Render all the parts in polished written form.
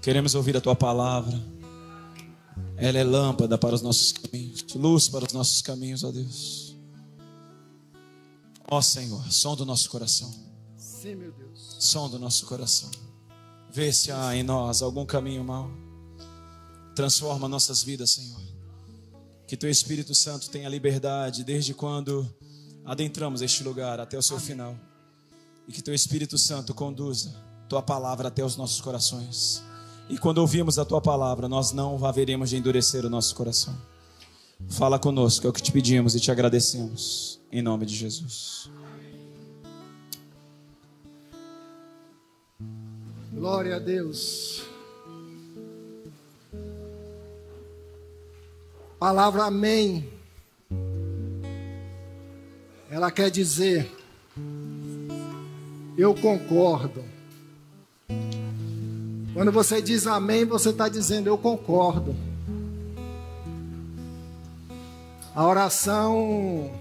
Queremos ouvir a tua palavra. Ela é lâmpada para os nossos caminhos, luz para os nossos caminhos, ó Deus. Ó Senhor, som do nosso coração. Sim, meu Deus. Som do nosso coração. Vê se há em nós algum caminho mau. Transforma nossas vidas, Senhor. Que teu Espírito Santo tenha liberdade desde quando adentramos este lugar até o seu final. E que teu Espírito Santo conduza tua palavra até os nossos corações. E quando ouvimos a tua palavra, nós não haveremos de endurecer o nosso coração. Fala conosco, é o que te pedimos e te agradecemos. Em nome de Jesus. Glória a Deus. Palavra amém. Ela quer dizer: eu concordo. Quando você diz amém, você está dizendo eu concordo. A oração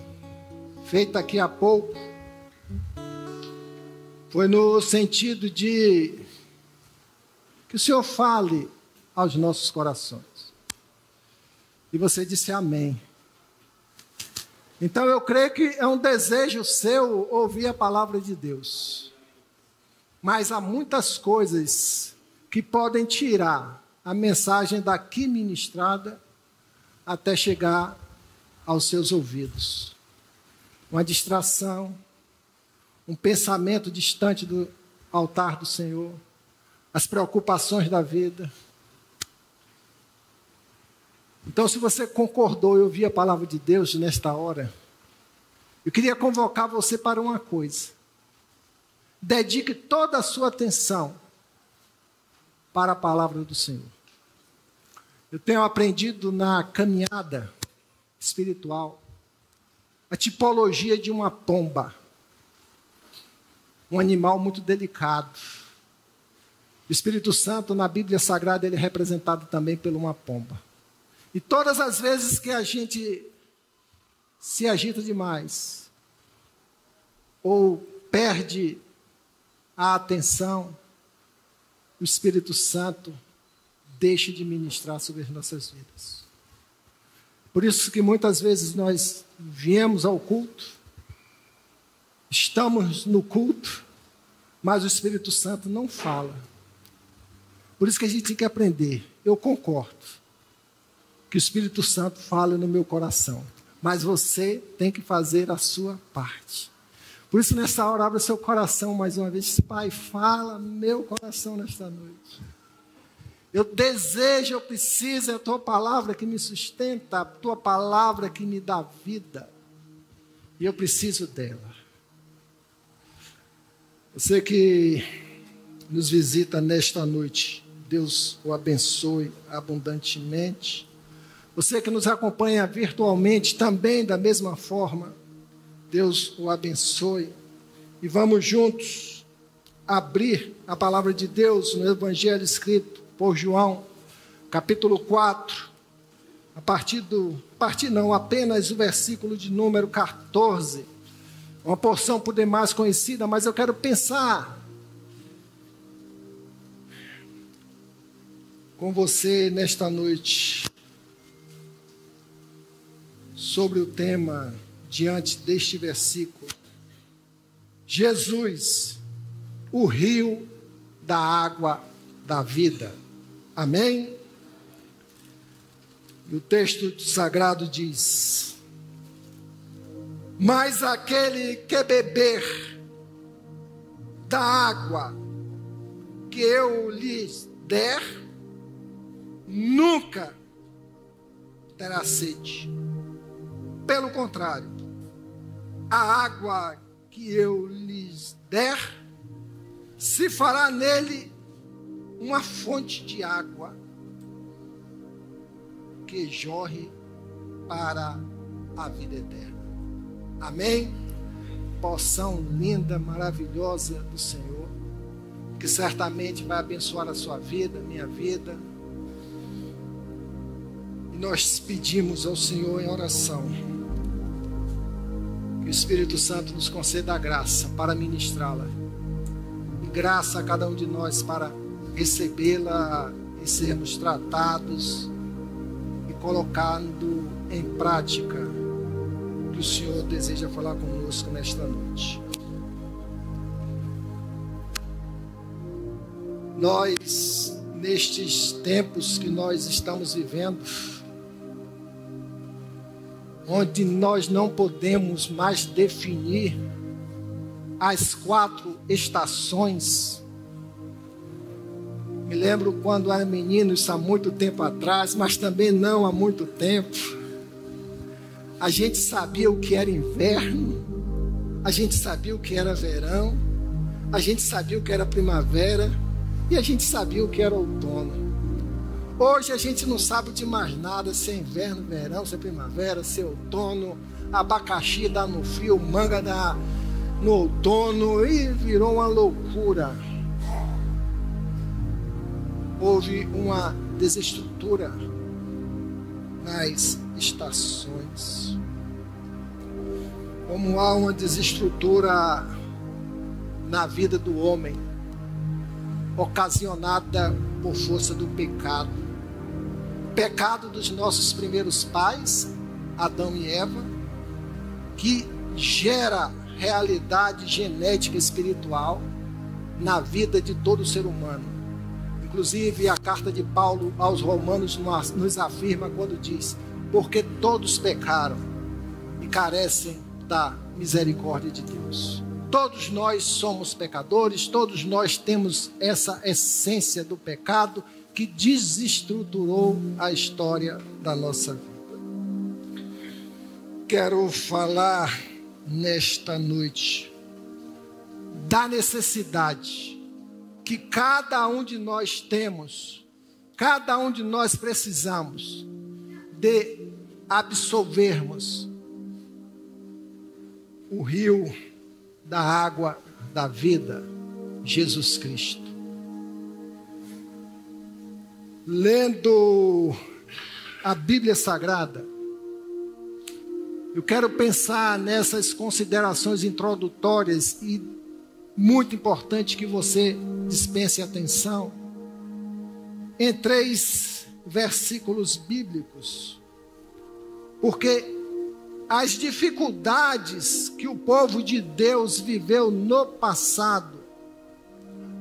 feita aqui há pouco foi no sentido de que o Senhor fale aos nossos corações. E você disse amém. Então eu creio que é um desejo seu ouvir a palavra de Deus. Mas há muitas coisas que podem tirar a mensagem daqui ministrada até chegar aos seus ouvidos. Uma distração, um pensamento distante do altar do Senhor, as preocupações da vida. Então, se você concordou e ouviu a palavra de Deus nesta hora, eu queria convocar você para uma coisa. Dedique toda a sua atenção para a palavra do Senhor. Eu tenho aprendido na caminhada espiritual a tipologia de uma pomba, um animal muito delicado. O Espírito Santo, na Bíblia Sagrada, ele é representado também por uma pomba. E todas as vezes que a gente se agita demais, ou perde a atenção, o Espírito Santo deixa de ministrar sobre as nossas vidas. Por isso que muitas vezes nós viemos ao culto, estamos no culto, mas o Espírito Santo não fala. Por isso que a gente tem que aprender. Eu concordo que o Espírito Santo fale no meu coração, mas você tem que fazer a sua parte. Por isso, nessa hora, abra seu coração mais uma vez. Pai, fala no meu coração nesta noite. Eu desejo, eu preciso, é a tua palavra que me sustenta, a tua palavra que me dá vida. E eu preciso dela. Você que nos visita nesta noite, Deus o abençoe abundantemente. Você que nos acompanha virtualmente, também da mesma forma, Deus o abençoe. E vamos juntos abrir a palavra de Deus no Evangelho escrito por João, capítulo 4, apenas o versículo de número 14. Uma porção por demais conhecida, mas eu quero pensar com você nesta noite sobre o tema diante deste versículo. Jesus, o rio da água da vida. Amém? E o texto sagrado diz: mas aquele que beber da água que eu lhes der, nunca terá sede. Pelo contrário, a água que eu lhes der, se fará nele uma fonte de água que jorre para a vida eterna. Amém? Porção linda, maravilhosa do Senhor, que certamente vai abençoar a sua vida, minha vida. E nós pedimos ao Senhor em oração que o Espírito Santo nos conceda a graça para ministrá-la, e graça a cada um de nós para recebê-la e sermos tratados e colocando em prática o que o Senhor deseja falar conosco nesta noite. Nós, nestes tempos que nós estamos vivendo, onde nós não podemos mais definir as 4 estações. Me lembro quando era menino, isso há muito tempo atrás, mas também não há muito tempo. A gente sabia o que era inverno, a gente sabia o que era verão, a gente sabia o que era primavera e a gente sabia o que era outono. Hoje a gente não sabe de mais nada, se é inverno, verão, se é primavera, se é outono. Abacaxi dá no frio, manga dá no outono, e virou uma loucura. Houve uma desestrutura nas estações. Como há uma desestrutura na vida do homem, ocasionada por força do pecado. O pecado dos nossos primeiros pais, Adão e Eva, que gera realidade genética e espiritual na vida de todo ser humano. Inclusive, a carta de Paulo aos Romanos nos afirma quando diz: porque todos pecaram e carecem da misericórdia de Deus. Todos nós somos pecadores, todos nós temos essa essência do pecado que desestruturou a história da nossa vida. Quero falar nesta noite da necessidade que cada um de nós temos, cada um de nós precisamos de absolvermos o rio da água da vida, Jesus Cristo. Lendo a Bíblia Sagrada, eu quero pensar nessas considerações introdutórias e muito importante que você dispense atenção em 3 versículos bíblicos, porque as dificuldades que o povo de Deus viveu no passado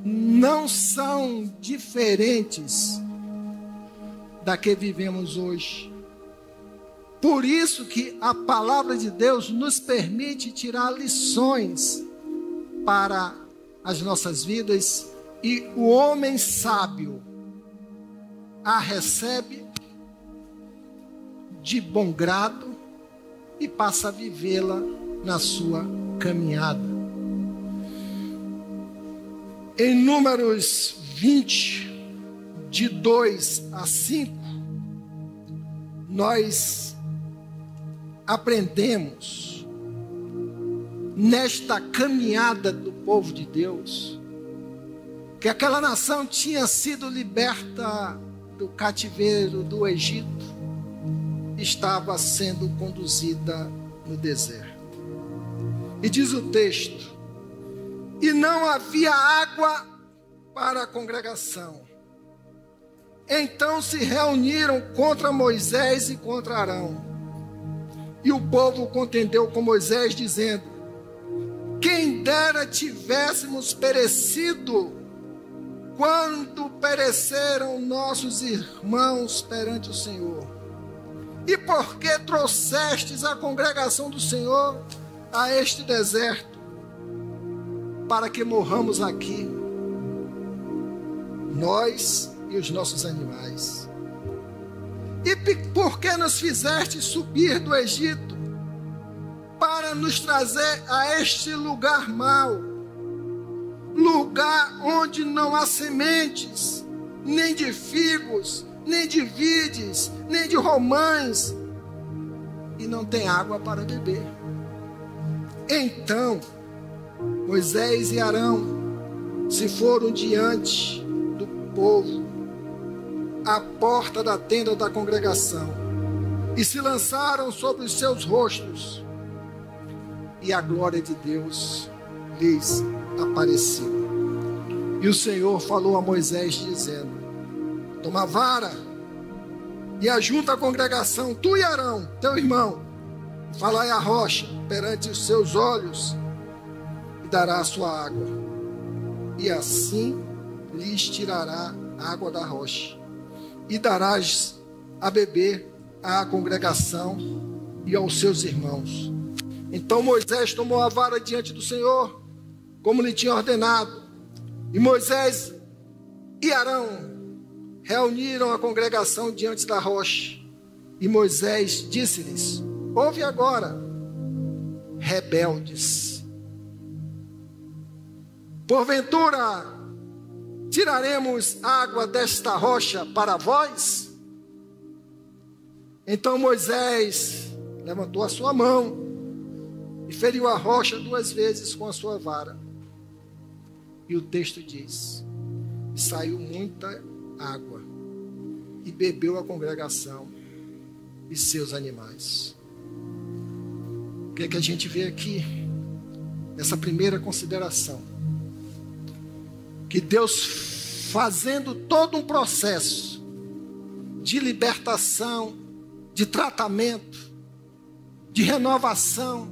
não são diferentes da que vivemos hoje. Por isso que a palavra de Deus nos permite tirar lições para as nossas vidas, e o homem sábio a recebe de bom grado e passa a vivê-la na sua caminhada. Em Números 20, de 2 a 5, nós aprendemos nesta caminhada do povo de Deus que aquela nação tinha sido liberta do cativeiro do Egito, estava sendo conduzida no deserto. E diz o texto: e não havia água para a congregação. Então se reuniram contra Moisés e contra Arão. E o povo contendeu com Moisés, dizendo: quem dera tivéssemos perecido quando pereceram nossos irmãos perante o Senhor. E por que trouxestes a congregação do Senhor a este deserto, para que morramos aqui, nós e os nossos animais? E por que nos fizeste subir do Egito, para nos trazer a este lugar mau, lugar onde não há sementes, nem de figos, nem de vides, nem de romães, e não tem água para beber? Então Moisés e Arão se foram diante do povo à porta da tenda da congregação e se lançaram sobre os seus rostos, e a glória de Deus lhes apareceu. E o Senhor falou a Moisés, dizendo: toma a vara e ajunta a congregação, tu e Arão, teu irmão, falai a rocha perante os seus olhos, e dará a sua água, e assim lhes tirará água da rocha, e darás a beber à congregação e aos seus irmãos. Então Moisés tomou a vara diante do Senhor, como lhe tinha ordenado. E Moisés e Arão reuniram a congregação diante da rocha. E Moisés disse-lhes: ouve agora, rebeldes. Porventura tiraremos água desta rocha para vós? Então Moisés levantou a sua mão e feriu a rocha 2 vezes com a sua vara. E o texto diz: saiu muita água, e bebeu a congregação e seus animais. O que é que a gente vê aqui? Nessa primeira consideração, que Deus, fazendo todo um processo de libertação, de tratamento, de renovação,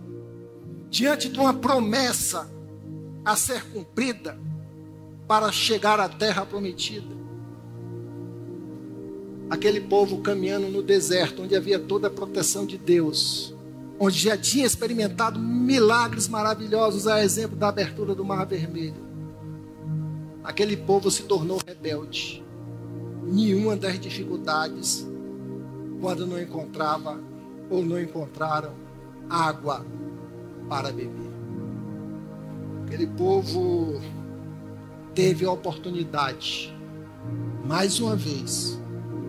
diante de uma promessa a ser cumprida, para chegar à terra prometida. Aquele povo caminhando no deserto, onde havia toda a proteção de Deus, onde já tinha experimentado milagres maravilhosos, a exemplo da abertura do Mar Vermelho. Aquele povo se tornou rebelde. Nenhuma das dificuldades, quando não encontrava ou não encontraram água para beber. Aquele povo teve a oportunidade, mais uma vez,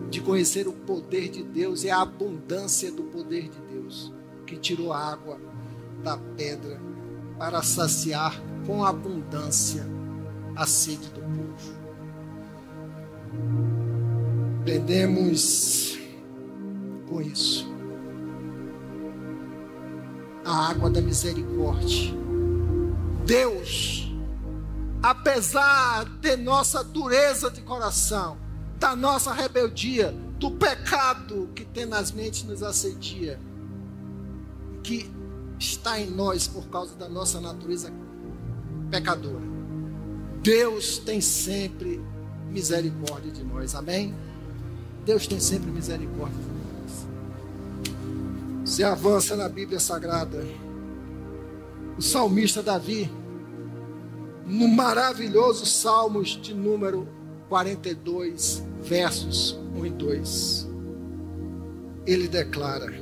de conhecer o poder de Deus e a abundância do poder de Deus, que tirou a água da pedra para saciar com abundância a sede do povo. Aprendemos com isso a água da misericórdia. Deus, apesar de nossa dureza de coração, da nossa rebeldia, do pecado que tenazmente nos assedia, que está em nós por causa da nossa natureza pecadora, Deus tem sempre misericórdia de nós, amém? Deus tem sempre misericórdia de nós. Você avança na Bíblia Sagrada, o salmista Davi, no maravilhoso Salmos de número 42, versos 1 e 2. Ele declara: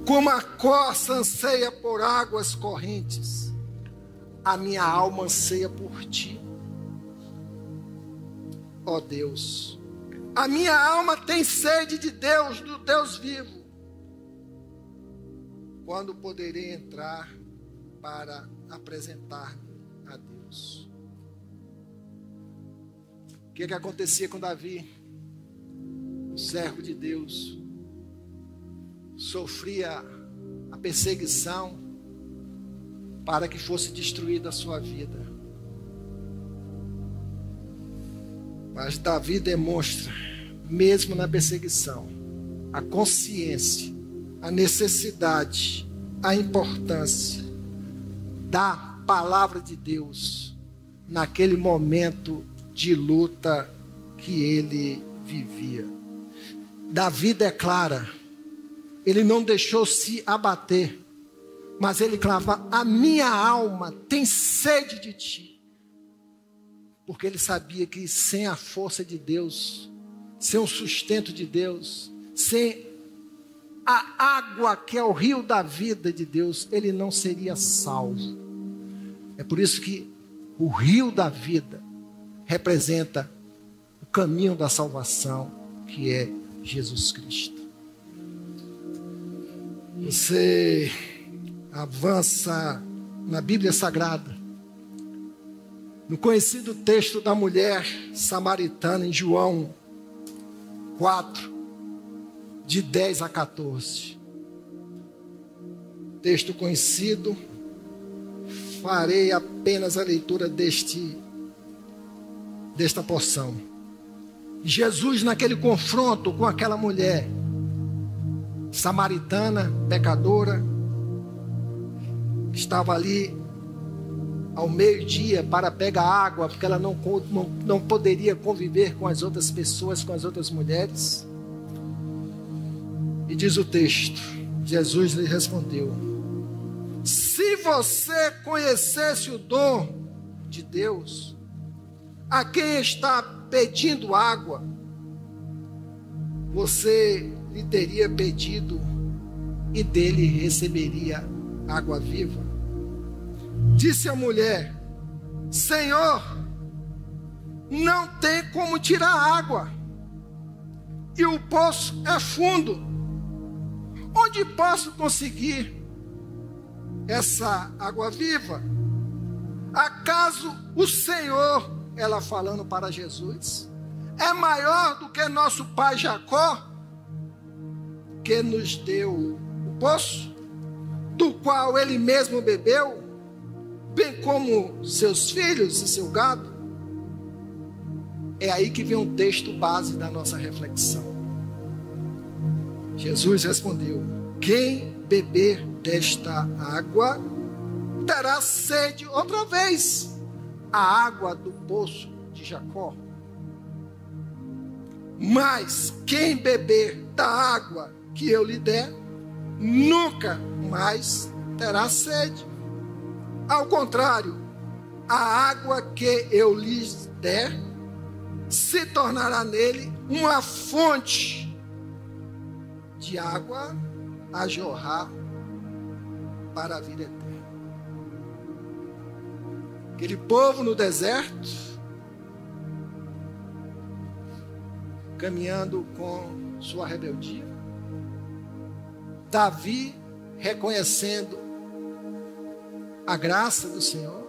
como a corça anseia por águas correntes, a minha alma anseia por ti, ó Deus. A minha alma tem sede de Deus, do Deus vivo. Quando poderei entrar para apresentar-me a Deus? O que acontecia com Davi? O servo de Deus sofria a perseguição para que fosse destruída a sua vida. Mas Davi demonstra, mesmo na perseguição, a consciência, a necessidade, a importância da palavra de Deus naquele momento de luta que ele vivia. Davi declara, ele não deixou se abater, mas ele clama: a minha alma tem sede de ti. Porque ele sabia que sem a força de Deus, sem o sustento de Deus, sem a água que é o rio da vida de Deus, ele não seria salvo. É por isso que o rio da vida representa o caminho da salvação, que é Jesus Cristo. Você avança na Bíblia Sagrada, no conhecido texto da mulher samaritana, em João 4, de 10 a 14. Texto conhecido. Farei apenas a leitura deste desta porção. Jesus, naquele confronto com aquela mulher samaritana, pecadora, que estava ali ao meio-dia para pegar água, porque ela não poderia conviver com as outras pessoas, com as outras mulheres. E diz o texto, Jesus lhe respondeu: se você conhecesse o dom de Deus, a quem está pedindo água, você lhe teria pedido e dele receberia água viva. Disse a mulher: Senhor, não tem como tirar água, e o poço é fundo. Onde posso conseguir essa água viva? Acaso o Senhor, ela falando para Jesus, é maior do que nosso pai Jacó, que nos deu o poço, do qual ele mesmo bebeu, bem como seus filhos e seu gado? É aí que vem um texto base da nossa reflexão. Jesus respondeu: quem beber desta água terá sede outra vez, a água do poço de Jacó. Mas quem beber da água que eu lhe der, nunca mais terá sede. Ao contrário, a água que eu lhes der se tornará nele uma fonte de água a jorrar para a vida eterna. Aquele povo no deserto, caminhando com sua rebeldia, Davi reconhecendo a graça do Senhor,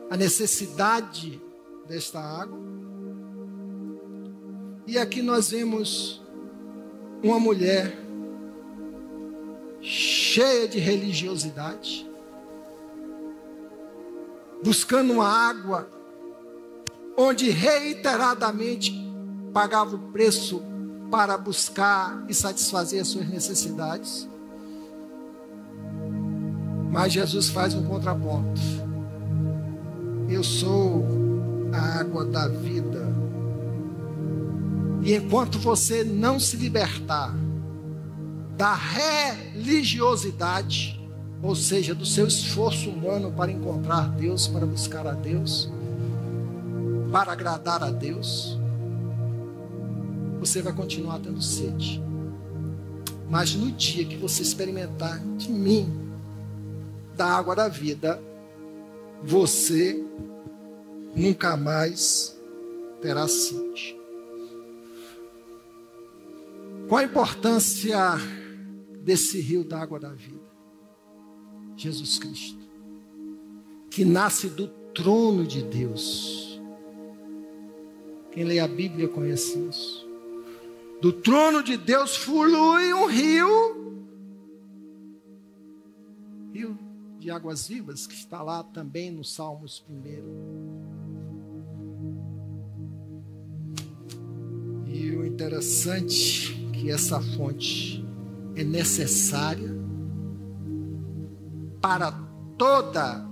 a necessidade desta água. E aqui nós vemos uma mulher cheia de religiosidade, buscando uma água onde reiteradamente pagava o preço para buscar e satisfazer as suas necessidades. Mas Jesus faz um contraponto: eu sou a água da vida. E enquanto você não se libertar da religiosidade, ou seja, do seu esforço humano para encontrar Deus, para buscar a Deus, para agradar a Deus, você vai continuar tendo sede. Mas no dia que você experimentar de mim, da água da vida, você nunca mais terá sede. Qual a importância desse rio da água da vida? Jesus Cristo, que nasce do trono de Deus. Quem lê a Bíblia conhece isso. Do trono de Deus flui um rio de águas vivas, que está lá também no Salmos 1. E o interessante é que essa fonte é necessária para toda a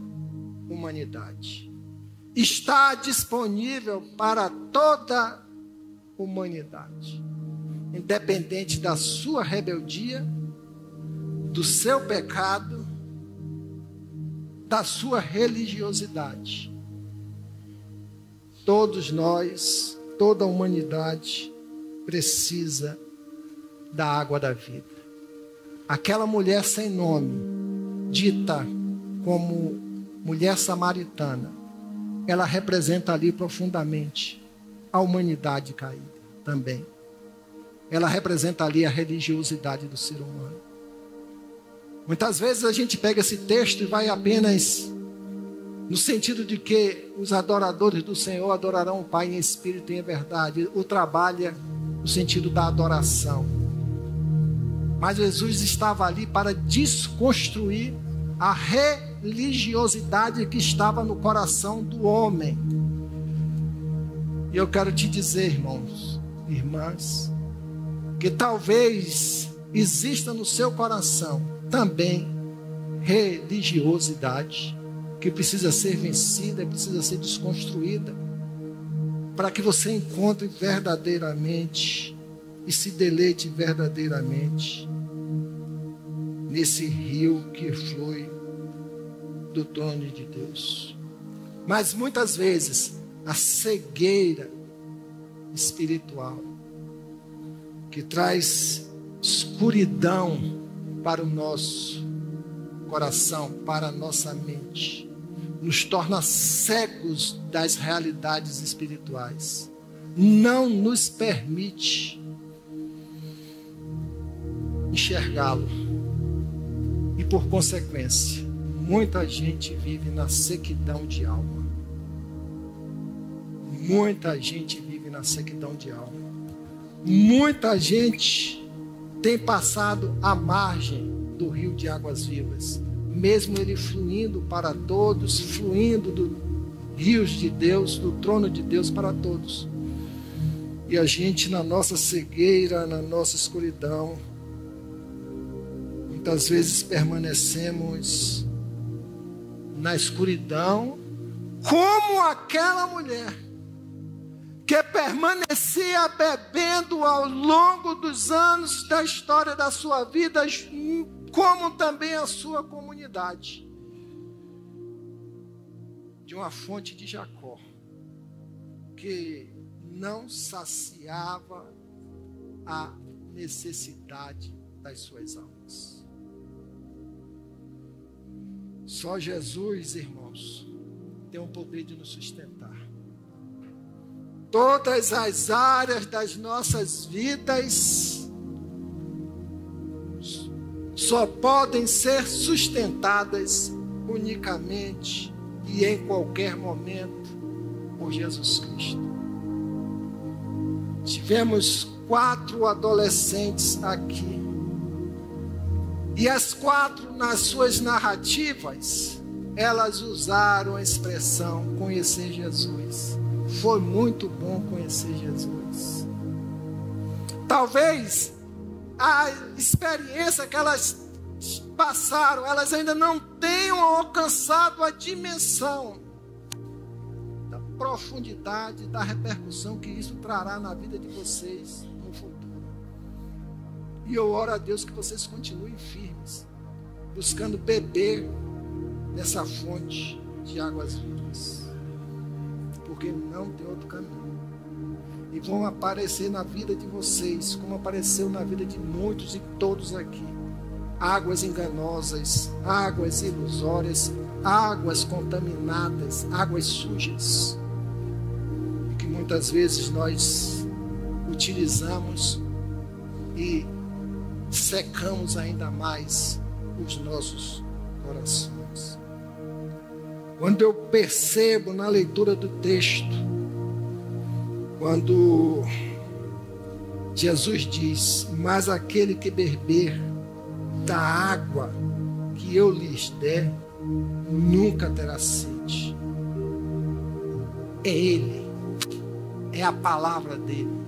humanidade. Está disponível para toda a humanidade, independente da sua rebeldia, do seu pecado, da sua religiosidade. Todos nós, toda a humanidade precisa da água da vida. Aquela mulher sem nome, dita como mulher samaritana, ela representa ali profundamente a humanidade caída também. Ela representa ali a religiosidade do ser humano. Muitas vezes a gente pega esse texto e vai apenas no sentido de que os adoradores do Senhor adorarão o Pai em espírito e em verdade. O trabalha no sentido da adoração. Mas Jesus estava ali para desconstruir a religiosidade que estava no coração do homem. E eu quero te dizer, irmãos, irmãs, que talvez exista no seu coração também religiosidade que precisa ser vencida, precisa ser desconstruída, para que você encontre verdadeiramente e se deleite verdadeiramente nesse rio que flui do trono de Deus. Mas muitas vezes a cegueira espiritual que traz escuridão para o nosso coração, para a nossa mente, nos torna cegos das realidades espirituais, não nos permite enxergá-lo. E por consequência, muita gente vive na sequidão de alma. Muita gente vive na sequidão de alma. Muita gente tem passado à margem do rio de águas vivas, mesmo ele fluindo para todos, fluindo do rios de Deus, do trono de Deus para todos. E a gente, na nossa cegueira, na nossa escuridão, muitas vezes permanecemos na escuridão, como aquela mulher que permanecia bebendo ao longo dos anos da história da sua vida, como também a sua comunidade, de uma fonte de Jacó, que não saciava a necessidade das suas almas. Só Jesus, irmãos, tem o poder de nos sustentar. Todas as áreas das nossas vidas só podem ser sustentadas unicamente e em qualquer momento por Jesus Cristo. Tivemos 4 adolescentes aqui. E as 4, nas suas narrativas, elas usaram a expressão conhecer Jesus. Foi muito bom conhecer Jesus. Talvez a experiência que elas passaram, elas ainda não tenham alcançado a dimensão da profundidade, da repercussão que isso trará na vida de vocês no futuro. E eu oro a Deus que vocês continuem firmes, buscando beber nessa fonte de águas vivas, porque não tem outro caminho. E vão aparecer na vida de vocês, como apareceu na vida de muitos e todos aqui, águas enganosas, águas ilusórias, águas contaminadas, águas sujas, que muitas vezes nós utilizamos e secamos ainda mais os nossos corações. Quando eu percebo na leitura do texto, quando Jesus diz: mas aquele que beber da água que eu lhes der, nunca terá sede. É Ele, é a palavra dele,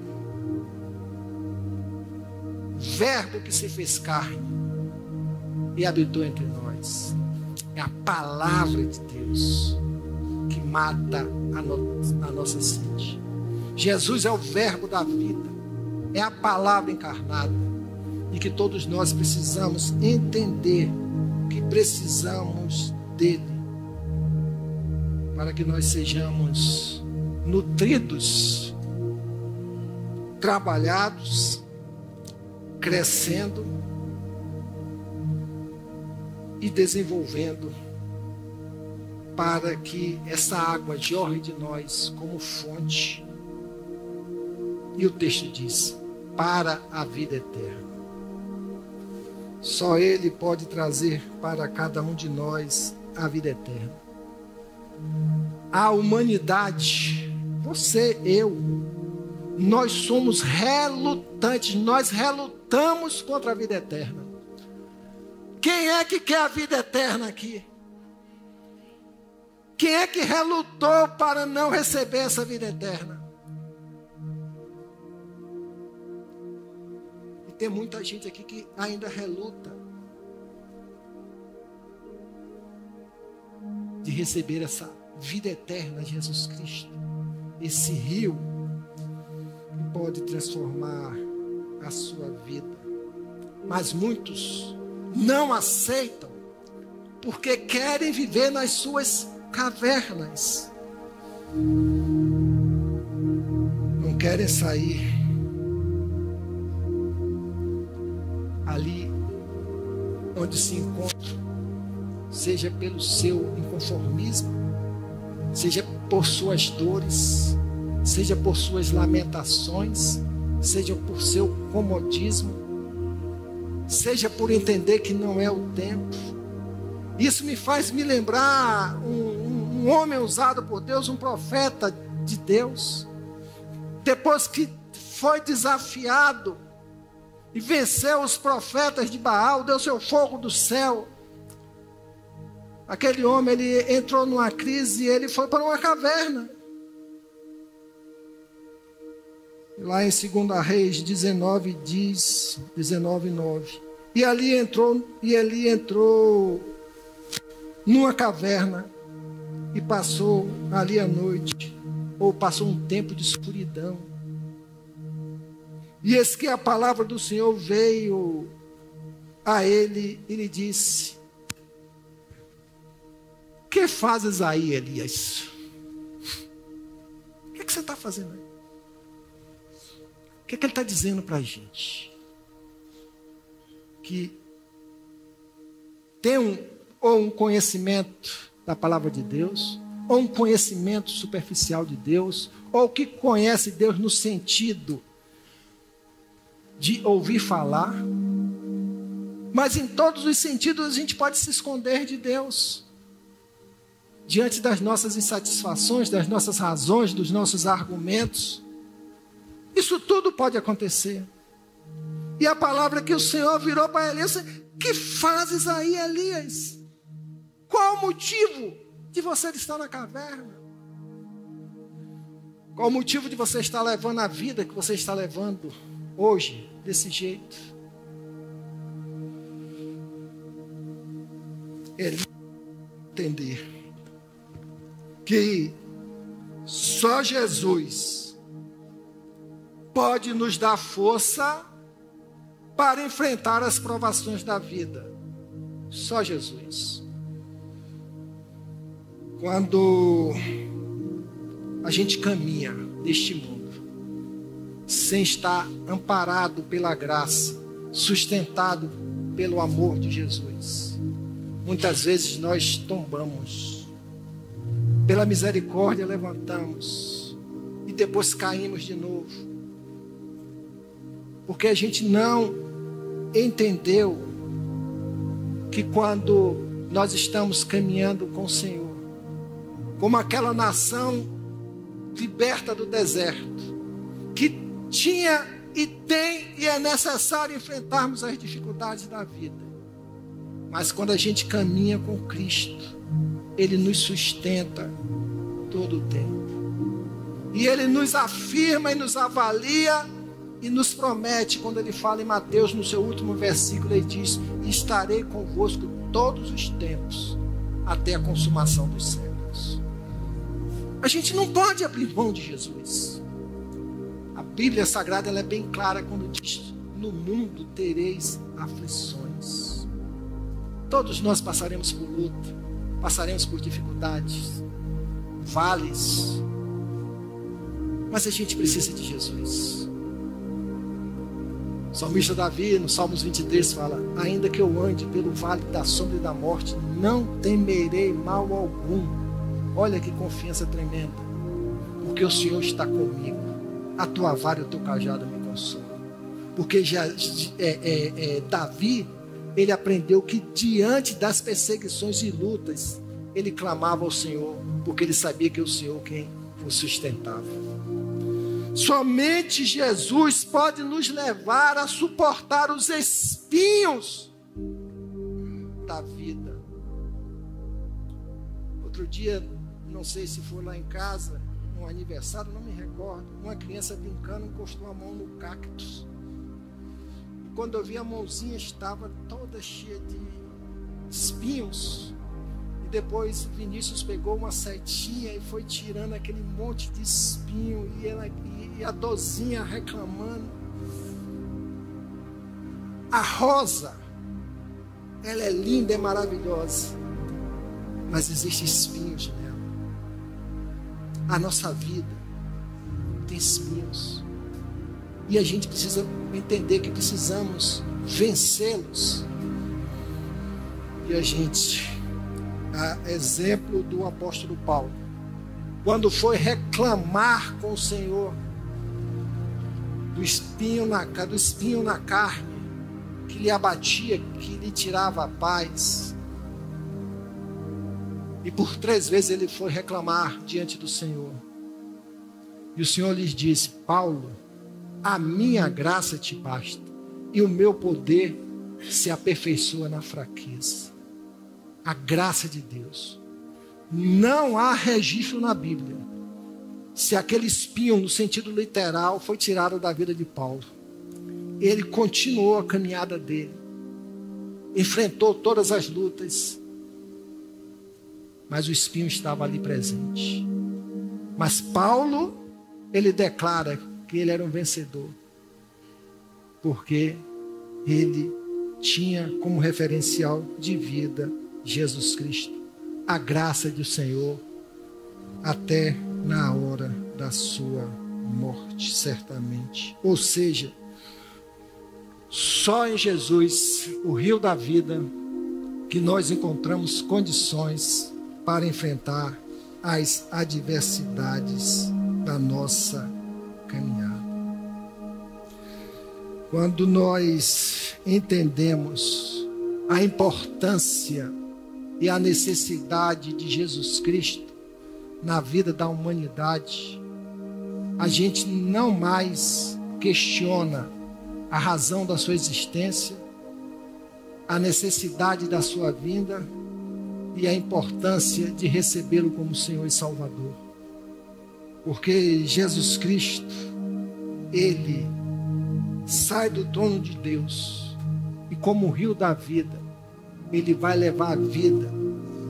Verbo que se fez carne e habitou entre nós. É a palavra de Deus que mata a nossa sede. Jesus é o verbo da vida, é a palavra encarnada, e que todos nós precisamos entender que precisamos dele para que nós sejamos nutridos, trabalhados, crescendo e desenvolvendo, para que essa água jorre de nós como fonte. E o texto diz: para a vida eterna. Só Ele pode trazer para cada um de nós a vida eterna. A humanidade, você, eu, nós somos relutantes, nós relutamos contra a vida eterna. Quem é que quer a vida eterna aqui? Quem é que relutou para não receber essa vida eterna? tem muita gente aqui que ainda reluta de receber essa vida eterna de Jesus Cristo, esse rio que pode transformar a sua vida. Mas muitos não aceitam porque querem viver nas suas cavernas, não querem sair ali onde se encontram, seja pelo seu inconformismo, seja por suas dores, seja por suas lamentações, seja por seu comodismo, seja por entender que não é o tempo. Isso me faz me lembrar um homem usado por Deus, um profeta de Deus, depois que foi desafiado e venceu os profetas de Baal, deu seu fogo do céu. Aquele homem, ele entrou numa crise e ele foi para uma caverna. Lá em 2 Reis 19 diz, 19:9. E ali entrou numa caverna e passou ali a noite, ou passou um tempo de escuridão. E eis que a palavra do Senhor veio a ele e lhe disse: que fazes aí, Elias? O que você está fazendo aí? O que ele está dizendo para a gente? Que tem um conhecimento da palavra de Deus, ou um conhecimento superficial de Deus, ou que conhece Deus no sentido de ouvir falar, mas em todos os sentidos a gente pode se esconder de Deus. Diante das nossas insatisfações, das nossas razões, dos nossos argumentos. Isso tudo pode acontecer. E a palavra que o Senhor virou para Elias: que fazes aí, Elias? Qual o motivo de você estar na caverna? Qual o motivo de você estar levando a vida que você está levando hoje, desse jeito? Ele entender que só Jesus pode nos dar força para enfrentar as provações da vida. Só Jesus. Quando a gente caminha neste mundo sem estar amparado pela graça, sustentado pelo amor de Jesus, muitas vezes nós tombamos. Pela misericórdia levantamos e depois caímos de novo, porque a gente não entendeu que quando nós estamos caminhando com o Senhor, como aquela nação liberta do deserto, que tinha e tem e é necessário enfrentarmos as dificuldades da vida, mas quando a gente caminha com Cristo, Ele nos sustenta todo o tempo. E Ele nos afirma e nos avalia e nos promete, quando Ele fala em Mateus, no seu último versículo, Ele diz: estarei convosco todos os tempos, até a consumação dos séculos. A gente não pode abrir mão de Jesus. A Bíblia Sagrada, ela é bem clara quando diz: no mundo tereis aflições. Todos nós passaremos por luta, passaremos por dificuldades, vales, mas a gente precisa de Jesus. O salmista Davi, no Salmos 23, fala: ainda que eu ande pelo vale da sombra e da morte, não temerei mal algum. Olha que confiança tremenda, porque o Senhor está comigo, a tua vara e o teu cajado me consolam. Porque Davi, ele aprendeu que diante das perseguições e lutas, ele clamava ao Senhor, porque ele sabia que é o Senhor quem o sustentava. Somente Jesus pode nos levar a suportar os espinhos da vida. Outro dia, não sei se foi lá em casa, num aniversário, não me recordo, uma criança brincando encostou a mão no cactus. Quando eu vi, a mãozinha estava toda cheia de espinhos. E depois Vinícius pegou uma setinha e foi tirando aquele monte de espinho. E a dorzinha reclamando. A rosa, ela é linda, é maravilhosa, mas existem espinhos nela. A nossa vida tem espinhos. E a gente precisa entender que precisamos vencê-los. E a gente, a exemplo do apóstolo Paulo, quando foi reclamar com o Senhor do espinho na carne, que lhe abatia, que lhe tirava a paz. E por 3 vezes ele foi reclamar diante do Senhor. E o Senhor lhes disse: Paulo, a minha graça te basta, e o meu poder se aperfeiçoa na fraqueza. A graça de Deus. Não há registro na Bíblia se aquele espinho, no sentido literal, foi tirado da vida de Paulo. Ele continuou a caminhada dele, enfrentou todas as lutas, mas o espinho estava ali presente. Mas Paulo, ele declara que ele era um vencedor, porque ele tinha como referencial de vida Jesus Cristo, a graça do Senhor, até na hora da sua morte, certamente. Ou seja, só em Jesus, o rio da vida, que nós encontramos condições para enfrentar as adversidades da nossa caminhada. Quando nós entendemos a importância e a necessidade de Jesus Cristo na vida da humanidade, a gente não mais questiona a razão da sua existência, a necessidade da sua vinda e a importância de recebê-lo como Senhor e Salvador. Porque Jesus Cristo, ele sai do trono de Deus e, como o rio da vida, ele vai levar a vida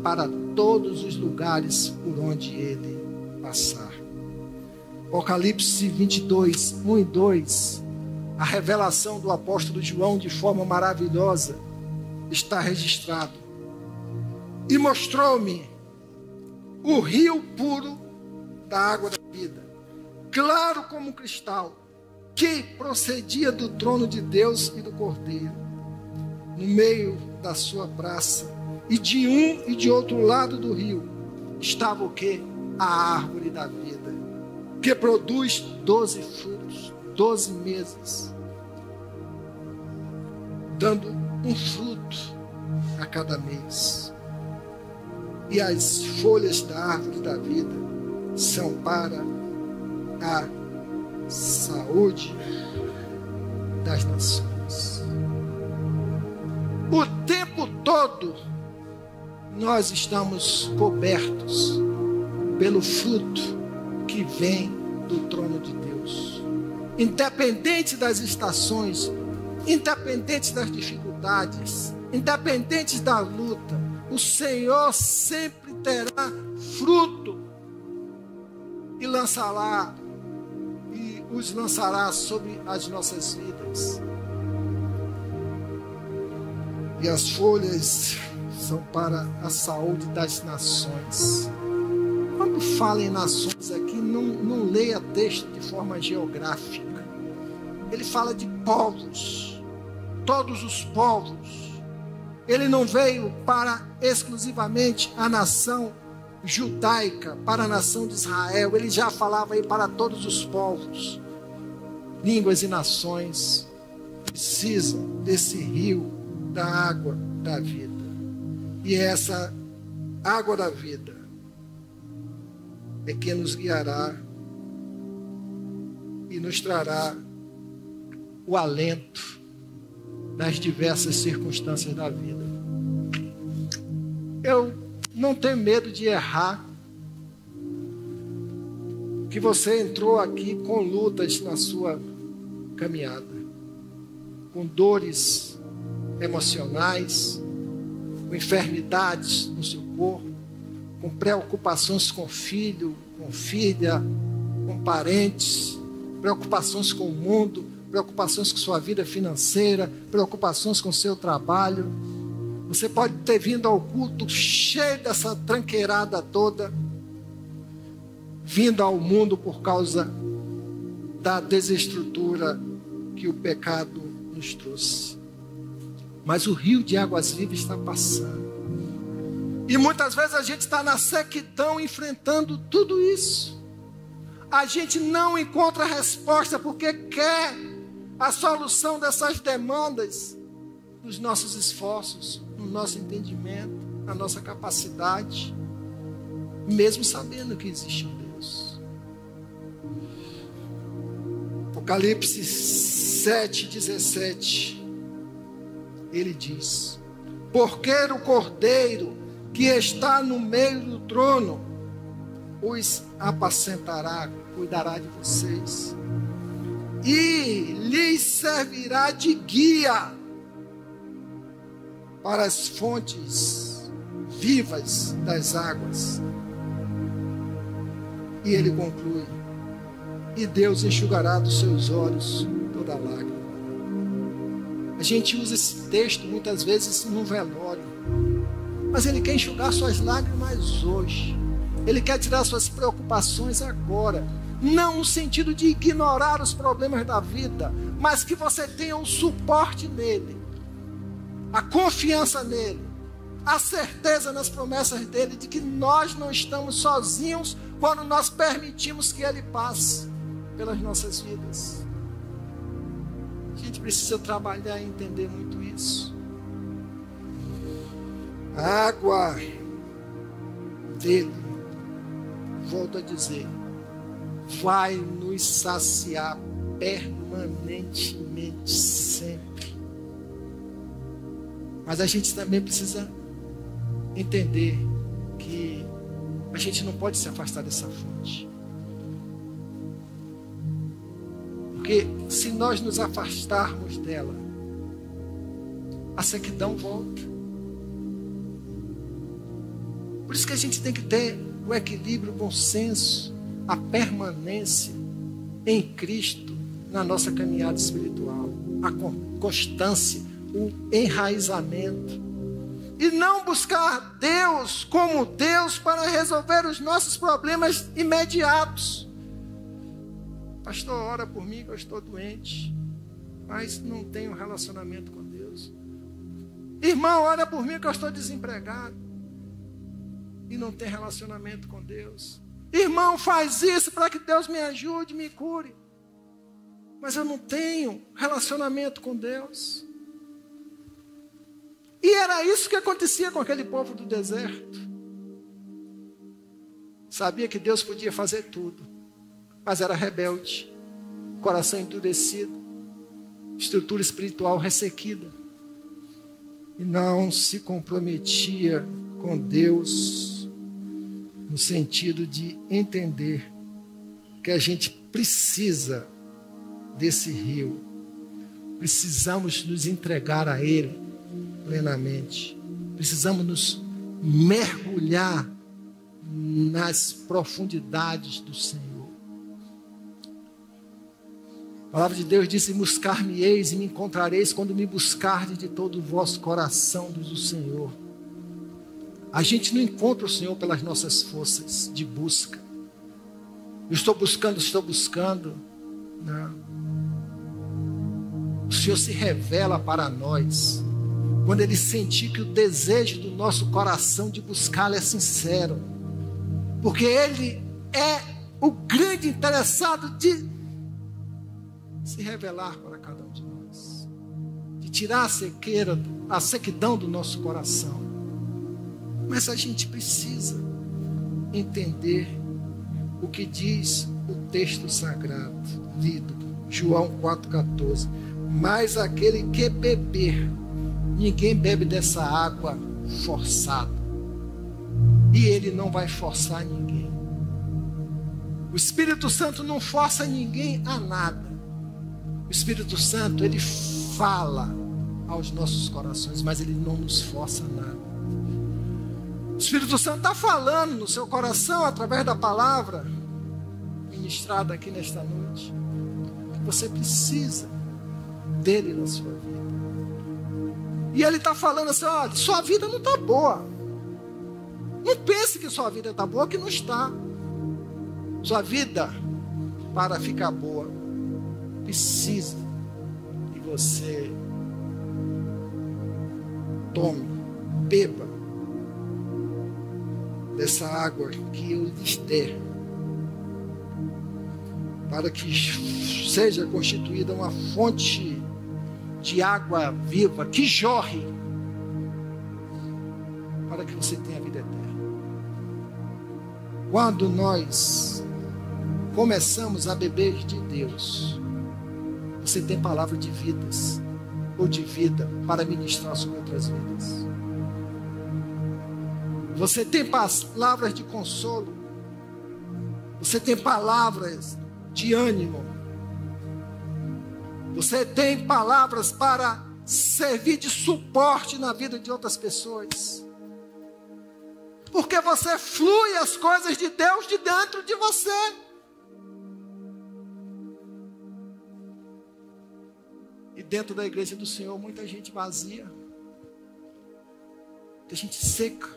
para todos os lugares por onde ele passar. Apocalipse 22, 1 e 2, a revelação do apóstolo João de forma maravilhosa está registrado. E mostrou-me o rio puro da água da vida, claro como um cristal, que procedia do trono de Deus e do Cordeiro. No meio da sua praça, e de um e de outro lado do rio, estava o quê? A árvore da vida, que produz 12 frutos, 12 meses, dando um fruto a cada mês. E as folhas da árvore da vida são para a saúde das nações. O tempo todo nós estamos cobertos pelo fruto que vem do trono de Deus. Independente das estações, independente das dificuldades, independente da luta, o Senhor sempre terá fruto e os lançará sobre as nossas vidas. E as folhas são para a saúde das nações. Quando fala em nações aqui, não leia texto de forma geográfica. Ele fala de povos, todos os povos. Ele não veio para exclusivamente a nação judaica, para a nação de Israel. Ele já falava aí para todos os povos. Línguas e nações precisam desse rio da água da vida. E essa água da vida é que nos guiará e nos trará o alento nas diversas circunstâncias da vida. Eu não tenho medo de errar, que você entrou aqui com lutas na sua caminhada. com dores emocionais, com enfermidades no seu corpo, com preocupações com filho, com filha, com parentes, preocupações com o mundo, preocupações com sua vida financeira, preocupações com seu trabalho. Você pode ter vindo ao culto cheio dessa tranqueirada toda, vindo ao mundo por causa da desestrutura que o pecado nos trouxe. Mas o rio de águas vivas está passando. E muitas vezes a gente está na sequidão enfrentando tudo isso. A gente não encontra resposta porque quer a solução dessas demandas nos nossos esforços, no nosso entendimento, na nossa capacidade, mesmo sabendo que existe um Deus. Apocalipse 7:17, ele diz: porque o Cordeiro que está no meio do trono os apacentará, cuidará de vocês e lhes servirá de guia para as fontes vivas das águas. E ele conclui: e Deus enxugará dos seus olhos toda lágrima. A gente usa esse texto muitas vezes no velório, mas ele quer enxugar suas lágrimas hoje. Ele quer tirar suas preocupações agora. Não no sentido de ignorar os problemas da vida, mas que você tenha um suporte nele, a confiança nele, a certeza nas promessas dele, de que nós não estamos sozinhos quando nós permitimos que ele passe pelas nossas vidas. A gente precisa trabalhar e entender muito isso. A água dele, volto a dizer, vai nos saciar permanentemente, sempre. Mas a gente também precisa entender que a gente não pode se afastar dessa fonte. Porque se nós nos afastarmos dela, a sequidão volta. Por isso que a gente tem que ter o equilíbrio, o bom senso, a permanência em Cristo na nossa caminhada espiritual, a constância, o enraizamento. E não buscar Deus como Deus para resolver os nossos problemas imediatos. Pastor, ora por mim que eu estou doente, mas não tenho relacionamento com Deus. Irmão, ora por mim que eu estou desempregado e não tem relacionamento com Deus. Irmão, faz isso para que Deus me ajude, me cure, mas eu não tenho relacionamento com Deus. E era isso que acontecia com aquele povo do deserto. Sabia que Deus podia fazer tudo, mas era rebelde, coração endurecido, estrutura espiritual ressequida, e não se comprometia com Deus no sentido de entender que a gente precisa desse rio, precisamos nos entregar a Ele plenamente, precisamos nos mergulhar nas profundidades do Senhor. A palavra de Deus diz: buscar-me-eis e me encontrareis quando me buscardes de todo o vosso coração, diz o Senhor. A gente não encontra o Senhor pelas nossas forças de busca. Eu estou buscando. Não. O Senhor se revela para nós quando Ele sentir que o desejo do nosso coração de buscá-lo é sincero. Porque Ele é o grande interessado de se revelar para cada um de nós, de tirar a sequidão do nosso coração. Mas a gente precisa entender o que diz o texto sagrado lido, João 4,14. Mas aquele que beber, ninguém bebe dessa água forçada, e ele não vai forçar ninguém. O Espírito Santo não força ninguém a nada. O Espírito Santo, ele fala aos nossos corações, mas Ele não nos força a nada. O Espírito Santo está falando no seu coração através da palavra ministrada aqui nesta noite, que você precisa dele na sua vida. E Ele está falando assim: olha, sua vida não está boa. Não pense que sua vida está boa, que não está. Sua vida, para ficar boa, precisa que você tome, beba dessa água que eu lhes der, para que seja constituída uma fonte de água viva, que jorre, para que você tenha vida eterna. Quando nós começamos a beber de Deus, você tem palavra de vidas, ou de vida, para ministrar sobre outras vidas. Você tem palavras de consolo, você tem palavras de ânimo, você tem palavras para servir de suporte na vida de outras pessoas, porque você flui as coisas de Deus de dentro de você. E dentro da igreja do Senhor, muita gente vazia, muita gente seca,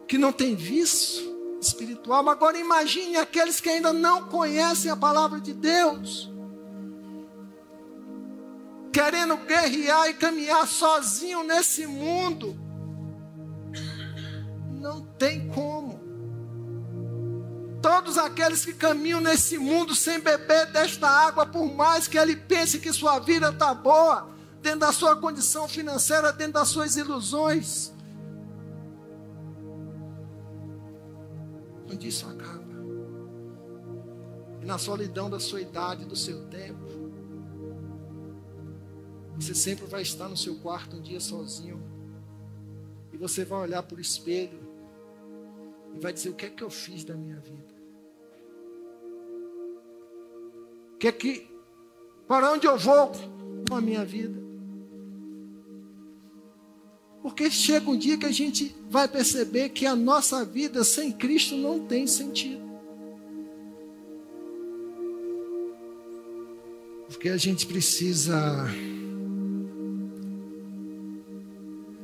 que não tem vício espiritual. Mas agora imagine aqueles que ainda não conhecem a palavra de Deus, querendo guerrear e caminhar sozinho nesse mundo. Não tem como. Todos aqueles que caminham nesse mundo sem beber desta água, por mais que ele pense que sua vida está boa, dentro da sua condição financeira, dentro das suas ilusões, um dia isso acaba. E na solidão da sua idade, do seu tempo, você sempre vai estar no seu quarto um dia sozinho, e você vai olhar para o espelho e vai dizer: o que é que eu fiz da minha vida? Para onde eu vou com a minha vida? Porque chega um dia que a gente vai perceber que a nossa vida sem Cristo não tem sentido. Porque a gente precisa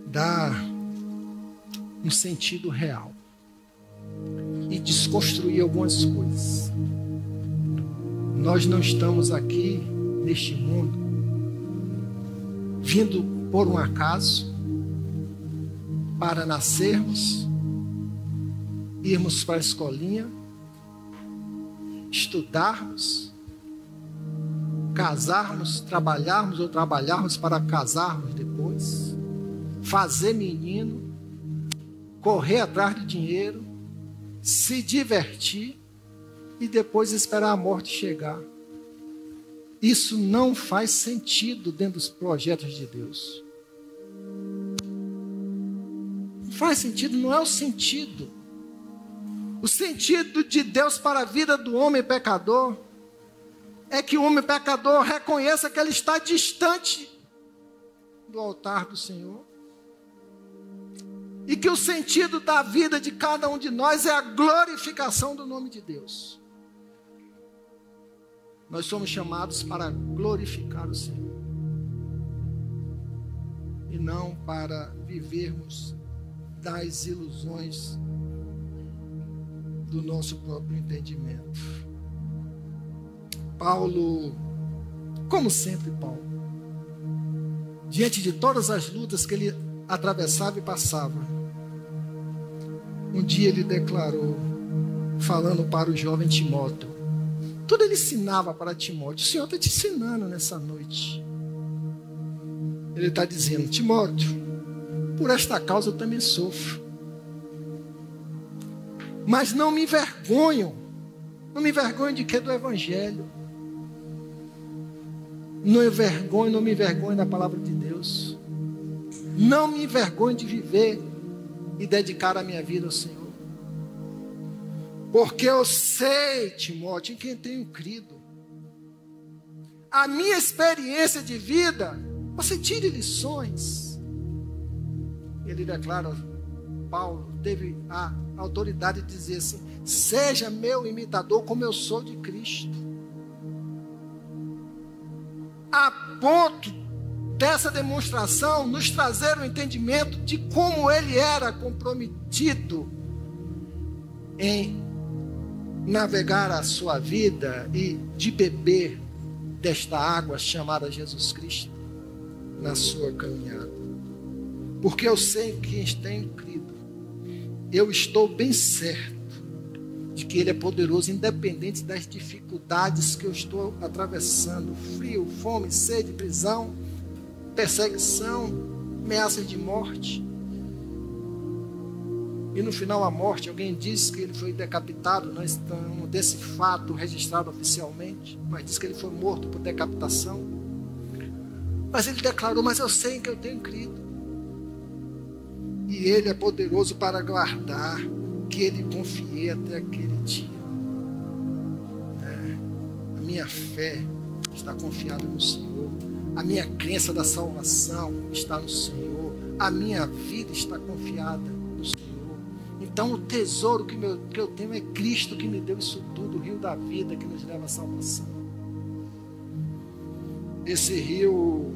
dar um sentido real e desconstruir algumas coisas. Nós não estamos aqui neste mundo vindo por um acaso para nascermos, irmos para a escolinha, estudarmos, casarmos, trabalharmos ou trabalharmos para casarmos depois, fazer menino, correr atrás de dinheiro, se divertir e depois esperar a morte chegar. Isso não faz sentido dentro dos projetos de Deus. Não faz sentido, não é o sentido. O sentido de Deus para a vida do homem pecador é que o homem pecador reconheça que ele está distante do altar do Senhor. E que o sentido da vida de cada um de nós é a glorificação do nome de Deus. Nós somos chamados para glorificar o Senhor. E não para vivermos das ilusões do nosso próprio entendimento. Paulo, como sempre Paulo, diante de todas as lutas que ele atravessava e passava, um dia ele declarou, falando para o jovem Timóteo, tudo ele ensinava para Timóteo. O Senhor está te ensinando nessa noite. Ele está dizendo: Timóteo, por esta causa eu também sofro, mas não me envergonho. Não me envergonho de quê? Do Evangelho. Não me envergonho da palavra de Deus. Não me envergonho de viver e dedicar a minha vida ao Senhor. Porque eu sei, Timóteo, em quem tenho crido. a minha experiência de vida, você tire lições. Ele declara, Paulo teve a autoridade de dizer assim: seja meu imitador como eu sou de Cristo. A ponto dessa demonstração nos trazer o entendimento de como ele era comprometido em navegar a sua vida e de beber desta água chamada Jesus Cristo na sua caminhada. Porque eu sei que quem tem crido, eu estou bem certo de que Ele é poderoso, independente das dificuldades que eu estou atravessando: frio, fome, sede, prisão, perseguição, ameaças de morte. E no final a morte, alguém diz que ele foi decapitado, não estamos desse fato registrado oficialmente, mas diz que ele foi morto por decapitação. Mas ele declarou: mas eu sei em que eu tenho crido, e ele é poderoso para guardar que ele confiei até aquele dia. A minha fé está confiada no Senhor, a minha crença da salvação está no Senhor, a minha vida está confiada no Senhor. Então o tesouro que eu tenho é Cristo, que me deu isso tudo, o rio da vida que nos leva à salvação. Esse rio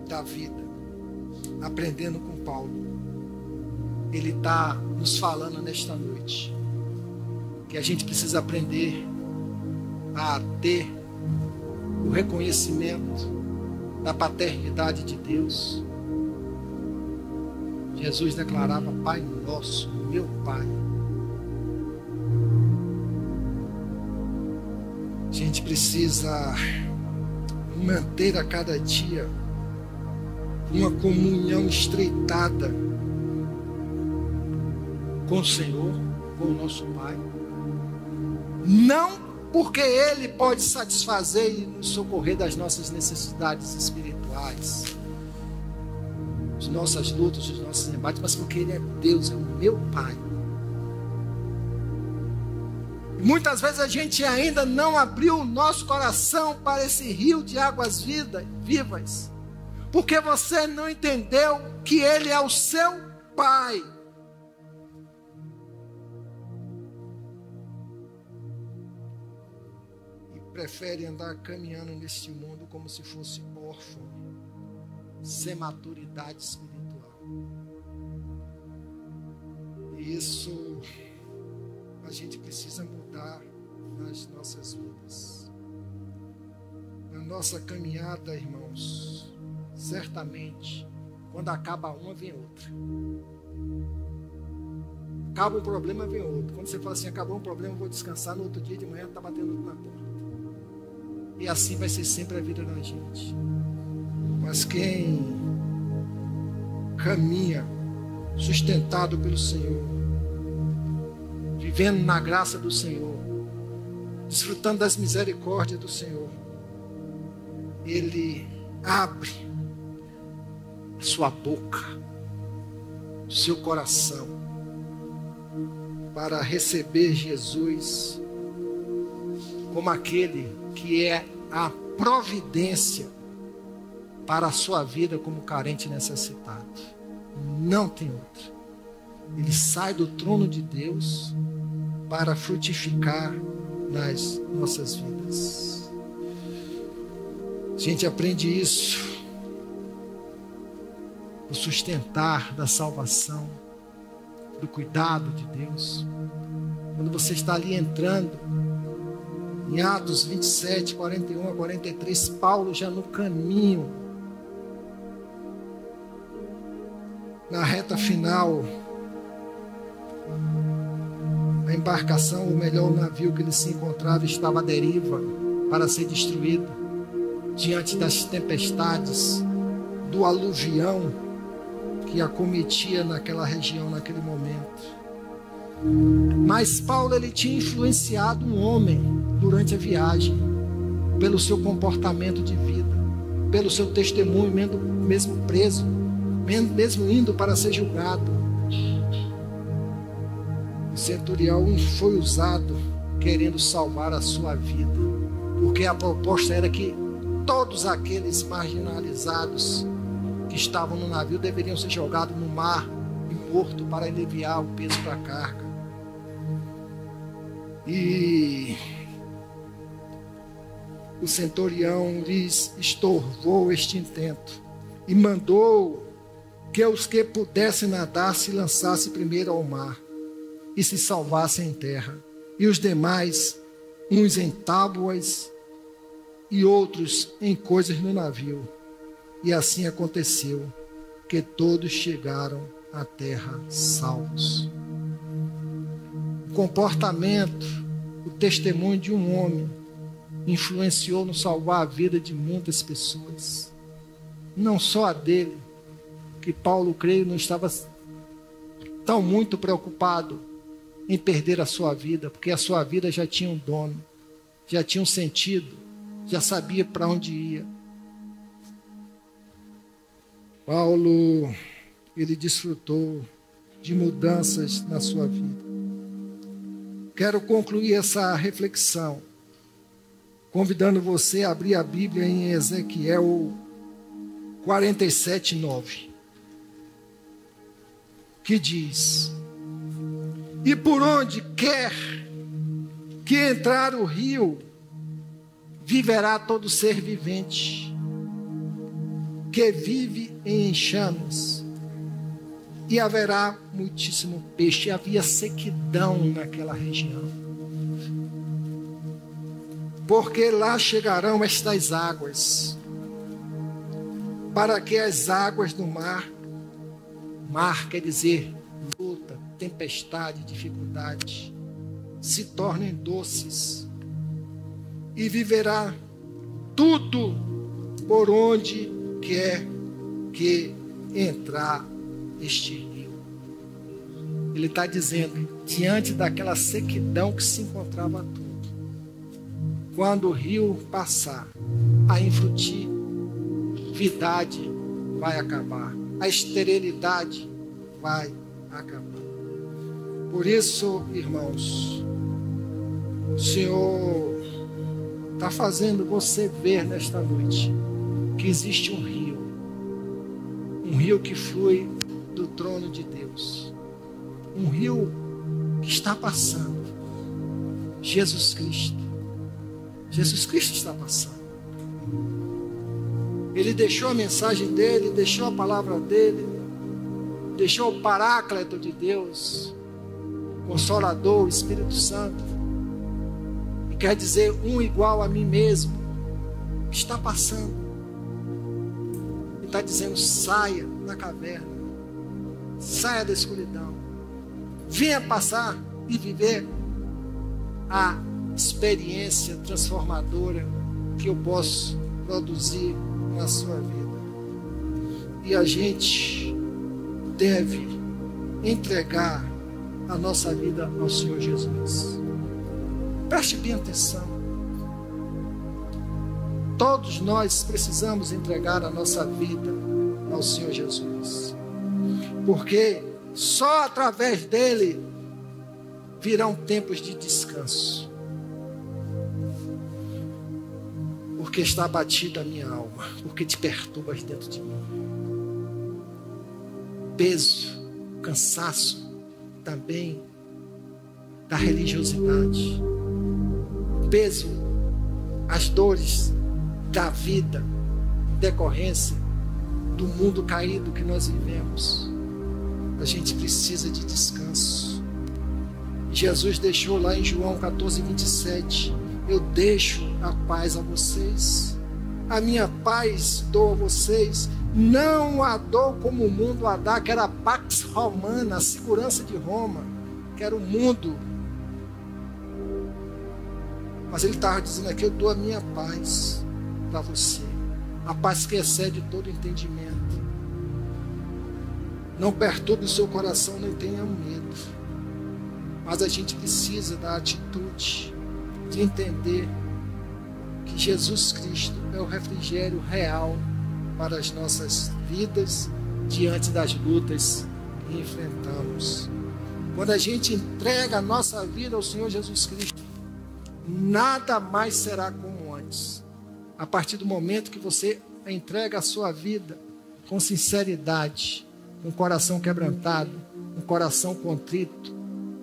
da vida, aprendendo com Paulo, ele está nos falando nesta noite que a gente precisa aprender a ter o reconhecimento da paternidade de Deus. Jesus declarava: Pai nosso, meu Pai. A gente precisa manter a cada dia uma comunhão estreitada com o Senhor, com o nosso Pai. Não porque Ele pode satisfazer e nos socorrer das nossas necessidades espirituais, as nossas lutas, os nossos embates, mas porque Ele é Deus, é o meu Pai. E muitas vezes a gente ainda não abriu o nosso coração para esse rio de águas vivas, porque você não entendeu que Ele é o seu Pai. E prefere andar caminhando neste mundo como se fosse órfão, sem maturidade espiritual. E isso a gente precisa mudar nas nossas vidas. Na nossa caminhada, irmãos, certamente, quando acaba uma, vem outra. Acaba um problema, vem outro. Quando você fala assim: acabou um problema, vou descansar, no outro dia de manhã está batendo na porta. E assim vai ser sempre a vida da gente. Mas quem caminha sustentado pelo Senhor, vivendo na graça do Senhor, desfrutando das misericórdias do Senhor, ele abre a sua boca, o seu coração, para receber Jesus como aquele que é a providência para a sua vida como carente necessitado. Não tem outra. Ele sai do trono de Deus para frutificar nas nossas vidas. A gente aprende isso, o sustentar da salvação, do cuidado de Deus. Quando você está ali entrando em Atos 27, 41 a 43, Paulo já no caminho, na reta final, a embarcação, ou melhor, o navio que ele se encontrava, estava à deriva para ser destruído diante das tempestades, do aluvião que acometia naquela região, naquele momento. Mas Paulo, ele tinha influenciado um homem durante a viagem, pelo seu comportamento de vida, pelo seu testemunho, mesmo preso, mesmo indo para ser julgado. O centurião foi usado querendo salvar a sua vida, porque a proposta era que todos aqueles marginalizados que estavam no navio deveriam ser jogados no mar e mortos para aliviar o peso da carga. E o centurião lhes estorvou este intento e mandou que os que pudessem nadar se lançassem primeiro ao mar e se salvassem em terra, e os demais, uns em tábuas e outros em coisas no navio. E assim aconteceu, que todos chegaram à terra salvos. O comportamento, o testemunho de um homem influenciou no salvar a vida de muitas pessoas. Não só a dele, que Paulo, creio, não estava tão muito preocupado em perder a sua vida, porque a sua vida já tinha um dono, já tinha um sentido, já sabia para onde ia. Paulo, ele desfrutou de mudanças na sua vida. Quero concluir essa reflexão convidando você a abrir a Bíblia em Ezequiel 47:9, que diz: e por onde quer que entrar o rio, viverá todo ser vivente, que vive em enxames, e haverá muitíssimo peixe. Havia sequidão naquela região, porque lá chegarão estas águas, para que as águas do mar quer dizer luta, tempestade, dificuldade, se tornem doces, e viverá tudo por onde quer que entrar este rio. Ele está dizendo, diante daquela sequidão que se encontrava tudo, quando o rio passar, a infrutividade vai acabar, a esterilidade vai acabar. Por isso, irmãos, o Senhor está fazendo você ver nesta noite que existe um rio que flui do trono de Deus, um rio que está passando. Jesus Cristo está passando. Ele deixou a mensagem dele, deixou a palavra dele, deixou o Paráclito de Deus, Consolador, o Espírito Santo, e quer dizer um igual a mim mesmo, está passando. Ele está dizendo, saia da caverna, saia da escuridão, venha passar e viver a experiência transformadora que eu posso produzir na sua vida. E a gente deve entregar a nossa vida ao Senhor Jesus. Preste bem atenção. Todos nós precisamos entregar a nossa vida ao Senhor Jesus, porque só através dele virão tempos de descanso. Porque está abatida a minha alma, porque te perturbas dentro de mim. Peso, cansaço também da religiosidade. Peso, as dores da vida, decorrência do mundo caído que nós vivemos. A gente precisa de descanso. Jesus deixou lá em João 14:27, eu deixo a paz a vocês, a minha paz dou a vocês, não a dou como o mundo a dá, que era a Pax Romana, a segurança de Roma, que era o mundo. Mas ele estava dizendo aqui, eu dou a minha paz para você, a paz que excede todo entendimento. Não perturbe o seu coração, nem tenha medo. Mas a gente precisa da atitude de entender que Jesus Cristo é o refrigério real para as nossas vidas diante das lutas que enfrentamos. Quando a gente entrega a nossa vida ao Senhor Jesus Cristo, nada mais será como antes. a partir do momento que você entrega a sua vida com sinceridade, com o coração quebrantado, com o coração contrito,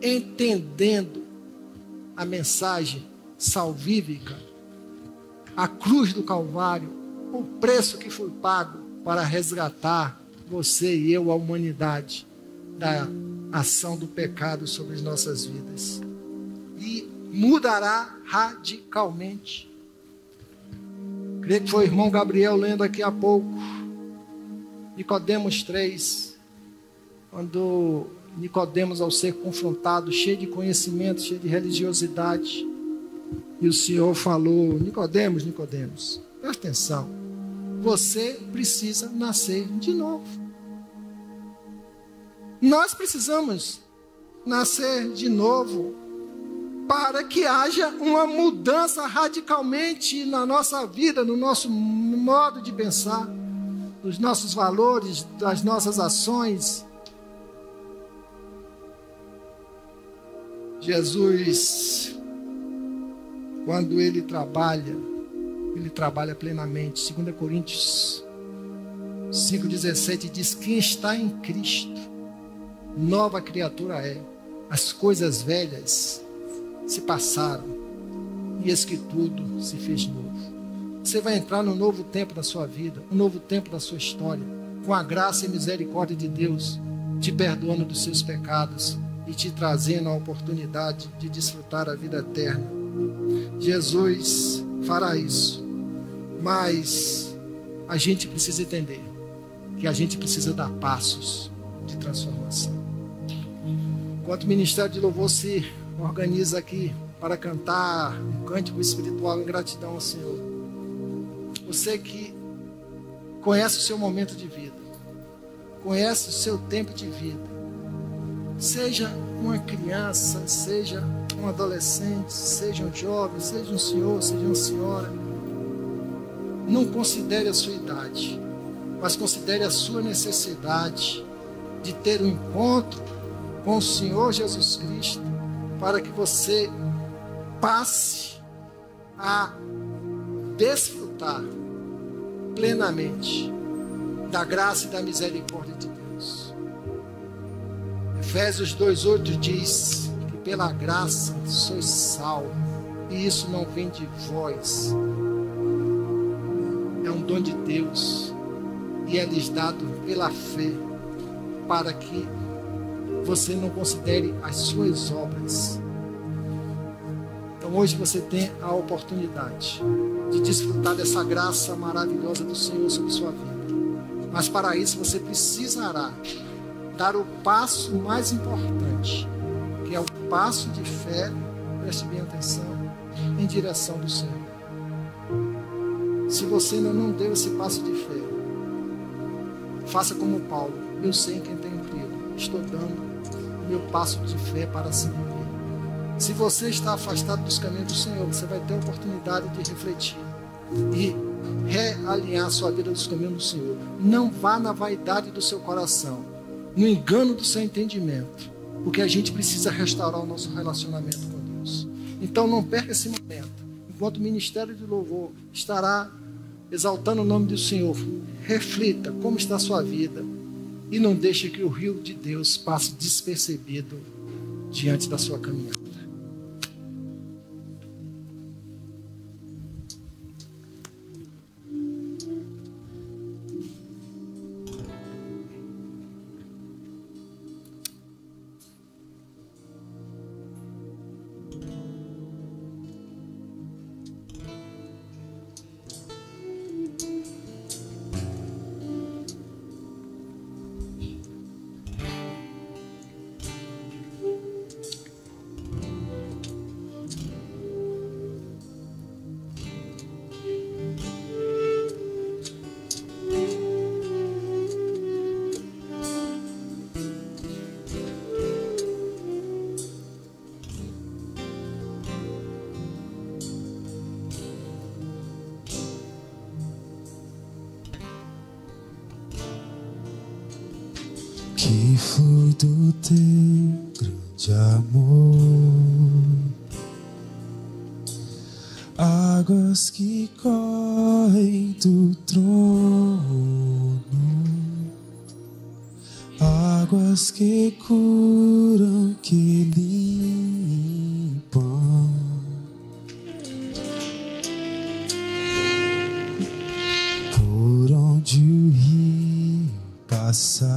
entendendo a mensagem salvífica, a cruz do Calvário, o preço que foi pago para resgatar você e eu, a humanidade, da ação do pecado sobre as nossas vidas. E mudará radicalmente. Creio que foi o irmão Gabriel lendo aqui há pouco, Nicodemos 3, quando Nicodemos, ao ser confrontado, cheio de conhecimento, cheio de religiosidade, e o Senhor falou: Nicodemos, presta atenção, você precisa nascer de novo. Nós precisamos nascer de novo para que haja uma mudança radicalmente na nossa vida, no nosso modo de pensar, nos nossos valores, das nossas ações. Jesus, quando ele trabalha plenamente. 2 Coríntios 5,17 diz: quem está em Cristo, nova criatura é. As coisas velhas se passaram e eis que tudo se fez novo. Você vai entrar num novo tempo da sua vida, um novo tempo da sua história, com a graça e misericórdia de Deus, te perdoando dos seus pecados e te trazendo a oportunidade de desfrutar a vida eterna. Jesus fará isso, mas a gente precisa entender que a gente precisa dar passos de transformação. Enquanto o Ministério de Louvor se organiza aqui para cantar um cântico espiritual em gratidão ao Senhor, você que conhece o seu momento de vida, conhece o seu tempo de vida, seja uma criança, seja um adolescente, seja um jovem, seja um senhor, seja uma senhora, não considere a sua idade, mas considere a sua necessidade de ter um encontro com o Senhor Jesus Cristo, para que você passe a desfrutar plenamente da graça e da misericórdia de Deus. Efésios 2,8 diz que pela graça sois salvos, e isso não vem de vós, é um dom de Deus, e é lhes dado pela fé, para que você não considere as suas obras. Então hoje você tem a oportunidade de desfrutar dessa graça maravilhosa do Senhor sobre sua vida. Mas para isso você precisará dar o passo mais importante, que é o passo de fé, preste bem atenção, em direção do Senhor. Se você ainda não deu esse passo de fé, faça como Paulo: eu sei em quem tenho crido, estou dando o meu passo de fé para se viver. Se você está afastado dos caminhos do Senhor, você vai ter a oportunidade de refletir e realinhar a sua vida dos caminhos do Senhor. Não vá na vaidade do seu coração, no engano do seu entendimento, porque a gente precisa restaurar o nosso relacionamento com Deus. Então não perca esse momento. Enquanto o Ministério de Louvor estará exaltando o nome do Senhor, reflita como está a sua vida e não deixe que o rio de Deus passe despercebido diante da sua caminhada. Que flui do teu grande amor, águas que correm correm do trono, águas que curam, que limpam. Por onde o rio passar,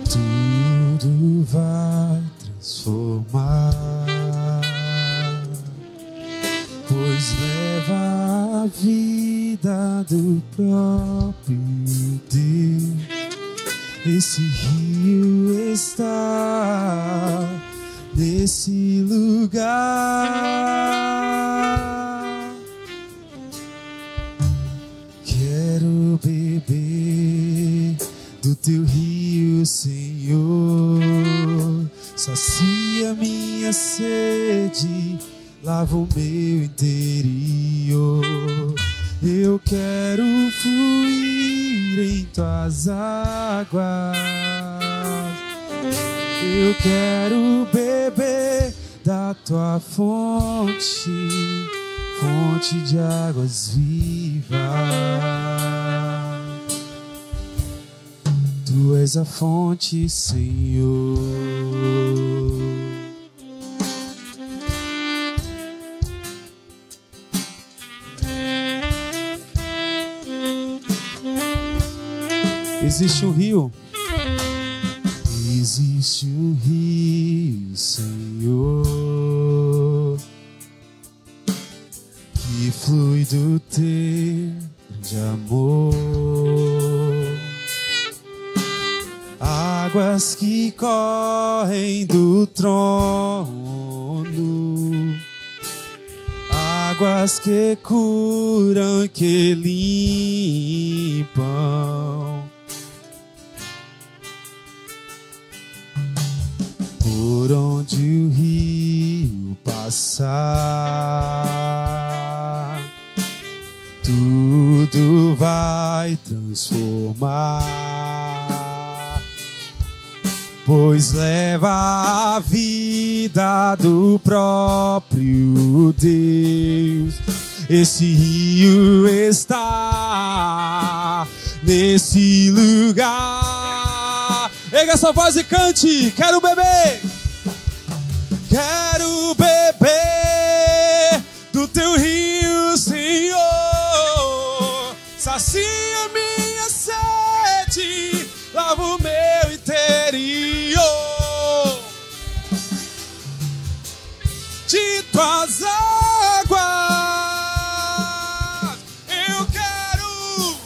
tudo vai transformar, pois leva a vida do próprio Deus. Esse rio está nesse lugar. Quero beber do teu rio, Senhor. Sacia minha sede, lava o meu interior. Eu quero fluir em tuas águas. Eu quero beber da tua fonte, fonte de águas vivas. Tu és a fonte, Senhor. Existe um rio. Existe um rio, Senhor, que flui do teu grande amor. Águas que correm do trono, águas que curam, que limpam. Por onde o rio passar, tudo vai transformar, pois leva a vida do próprio Deus. Esse rio está nesse lugar. Erga essa voz e cante. Quero beber. Quero beber do teu rio, Senhor. Sacia minha sede, lava o meu interior. De tuas águas eu quero,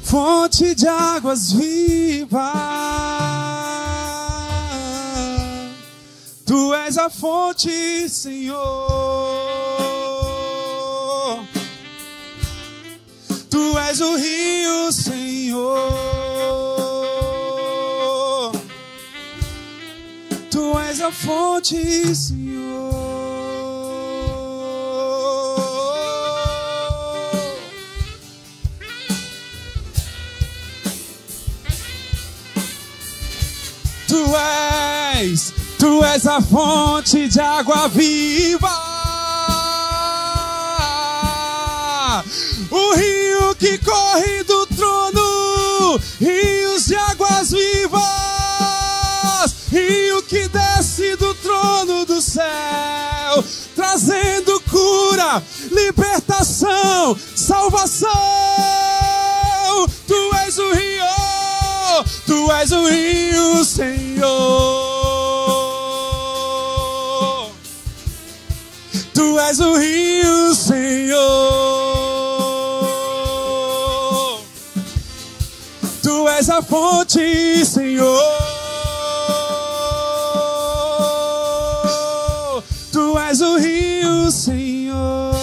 fonte de águas vivas. Tu és a fonte, Senhor. Tu és o rio, Senhor. Tu és a fonte, Senhor. Tu és a fonte de água viva. O rio que corre do trono, rios de águas vivas. Rio que desce do trono do céu, trazendo cura, libertação, salvação. Tu és o rio, tu és o rio, Senhor. Tu és o rio, Senhor. Tu és a fonte, Senhor. Tu és o rio, Senhor.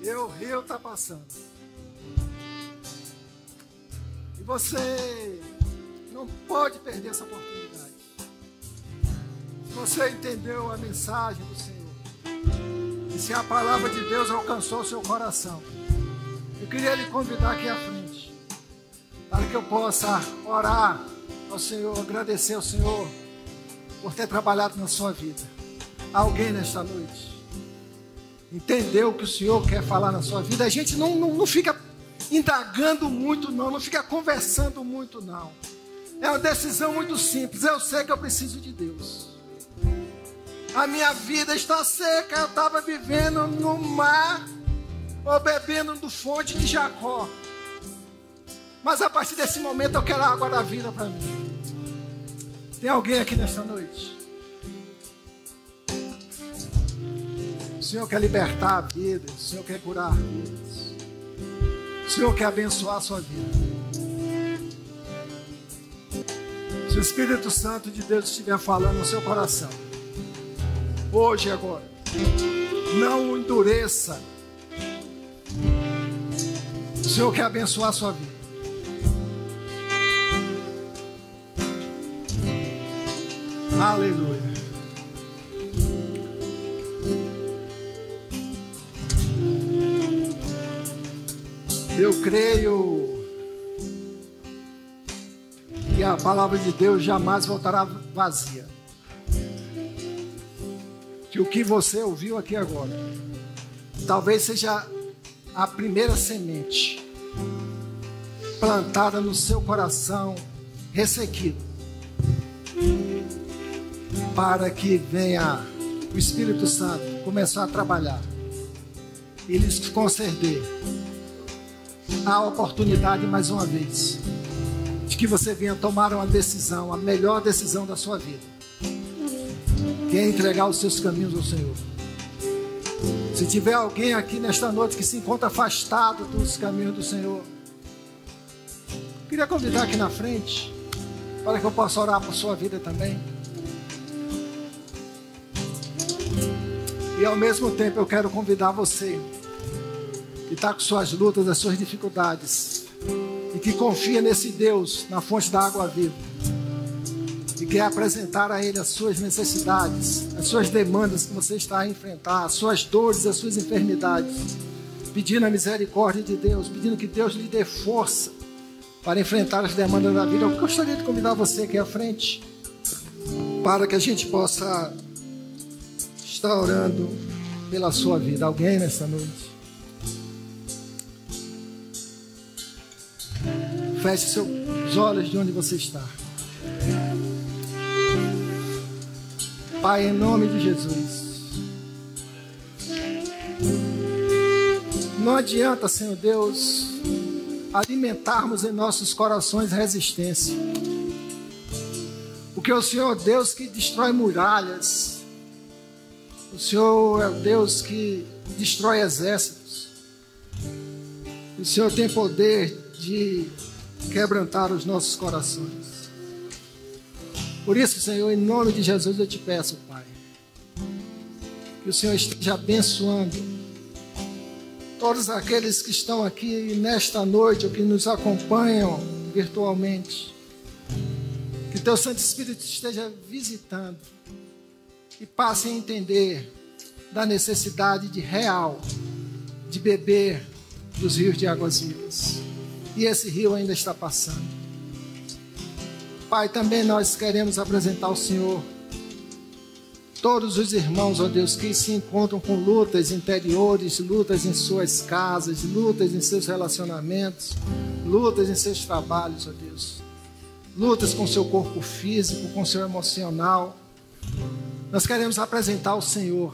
E o rio está passando. E você não pode perder essa oportunidade. Se você entendeu a mensagem do Senhor, e se a palavra de Deus alcançou o seu coração, eu queria lhe convidar aqui à frente. para que eu possa orar ao Senhor, agradecer ao Senhor por ter trabalhado na sua vida. Alguém nesta noite entendeu o que o Senhor quer falar na sua vida? A gente não fica indagando muito, não fica conversando muito, não. É uma decisão muito simples. Eu sei que eu preciso de Deus. A minha vida está seca. Eu estava vivendo no mar ou bebendo do fonte de Jacó. Mas a partir desse momento eu quero a água da vida para mim. Tem alguém aqui nesta noite? O Senhor quer libertar vidas. O Senhor quer curar vidas. O Senhor quer abençoar a sua vida. Se o Espírito Santo de Deus estiver falando no seu coração, hoje e agora, não o endureça. O Senhor quer abençoar a sua vida. Aleluia. Eu creio que a palavra de Deus jamais voltará vazia. Que o que você ouviu aqui agora talvez seja a primeira semente plantada no seu coração ressequido, para que venha o Espírito Santo começar a trabalhar e lhes conceder a oportunidade mais uma vez de que você venha tomar uma decisão, a melhor decisão da sua vida, que é entregar os seus caminhos ao Senhor. Se tiver alguém aqui nesta noite que se encontra afastado dos caminhos do Senhor, eu queria convidar aqui na frente para que eu possa orar por sua vida também. E ao mesmo tempo eu quero convidar você que está com suas lutas, as suas dificuldades, e que confia nesse Deus, na fonte da água viva, e quer apresentar a Ele as suas necessidades, as suas demandas que você está a enfrentar, as suas dores, as suas enfermidades, pedindo a misericórdia de Deus, pedindo que Deus lhe dê força para enfrentar as demandas da vida. Eu gostaria de convidar você aqui à frente, para que a gente possa estar orando pela sua vida. Alguém nessa noite? Feche seus olhos de onde você está. Pai, em nome de Jesus, não adianta, Senhor Deus, alimentarmos em nossos corações resistência, porque o Senhor é o Deus que destrói muralhas, o Senhor é o Deus que destrói exércitos, o Senhor tem poder de quebrantar os nossos corações. Por isso, Senhor, em nome de Jesus eu te peço, Pai, que o Senhor esteja abençoando todos aqueles que estão aqui nesta noite ou que nos acompanham virtualmente. Que teu Santo Espírito esteja visitando e passe a entender da necessidade real de beber dos rios de águas vivas. E esse rio ainda está passando. Pai, também nós queremos apresentar ao Senhor todos os irmãos, ó Deus, que se encontram com lutas interiores, lutas em suas casas, lutas em seus relacionamentos, lutas em seus trabalhos, ó Deus, lutas com seu corpo físico, com seu emocional. Nós queremos apresentar ao Senhor,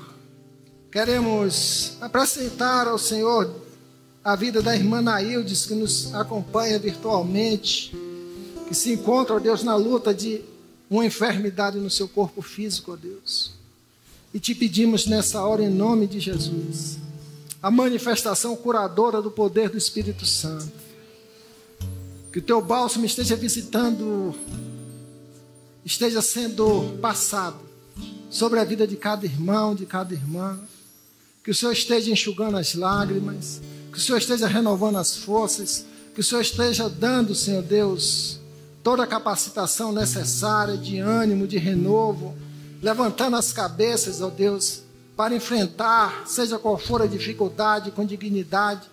queremos apresentar ao Senhor a vida da irmã Naildes, que nos acompanha virtualmente, que se encontra, ó Deus, na luta de uma enfermidade no seu corpo físico, ó Deus. E te pedimos nessa hora, em nome de Jesus, a manifestação curadora do poder do Espírito Santo. Que o teu bálsamo esteja visitando, esteja sendo passado sobre a vida de cada irmão, de cada irmã. Que o Senhor esteja enxugando as lágrimas, que o Senhor esteja renovando as forças, que o Senhor esteja dando, Senhor Deus, toda a capacitação necessária de ânimo, de renovo, levantando as cabeças, ó Deus, para enfrentar, seja qual for a dificuldade, com dignidade,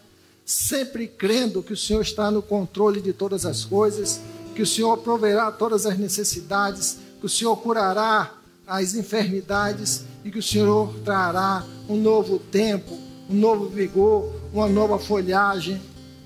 sempre crendo que o Senhor está no controle de todas as coisas, que o Senhor proverá todas as necessidades, que o Senhor curará as enfermidades e que o Senhor trará um novo tempo, um novo vigor, uma nova folhagem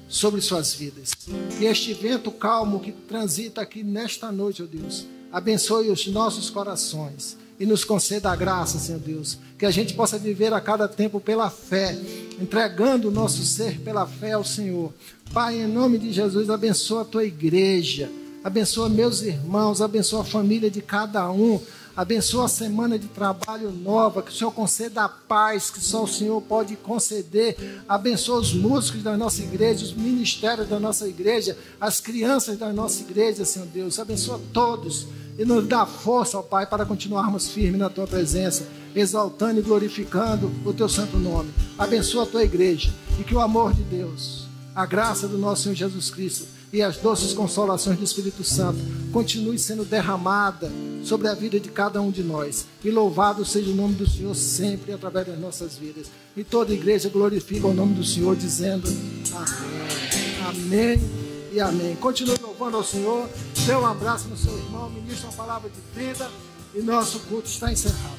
sobre suas vidas. E este vento calmo que transita aqui nesta noite, ó Deus, abençoe os nossos corações e nos conceda a graça, Senhor Deus, que a gente possa viver a cada tempo pela fé, entregando o nosso ser pela fé ao Senhor. Pai, em nome de Jesus, abençoa a tua igreja, abençoa meus irmãos, abençoa a família de cada um, abençoa a semana de trabalho nova, que o Senhor conceda a paz que só o Senhor pode conceder. Abençoa os músicos da nossa igreja, os ministérios da nossa igreja, as crianças da nossa igreja, Senhor Deus. Abençoa todos e nos dá força, ó Pai, para continuarmos firmes na Tua presença, exaltando e glorificando o Teu santo nome. Abençoa a Tua igreja e que o amor de Deus, a graça do nosso Senhor Jesus Cristo e as doces consolações do Espírito Santo continue sendo derramada sobre a vida de cada um de nós. E louvado seja o nome do Senhor sempre através das nossas vidas. E toda a igreja glorifica o nome do Senhor, dizendo amém, amém e amém. Continue louvando ao Senhor, dê um abraço no seu irmão, ministra uma palavra de vida e nosso culto está encerrado.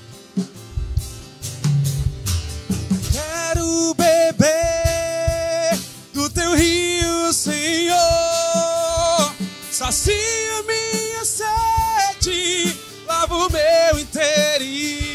Quero beber do teu rio, Senhor, sacia minha sede, lava o meu interior.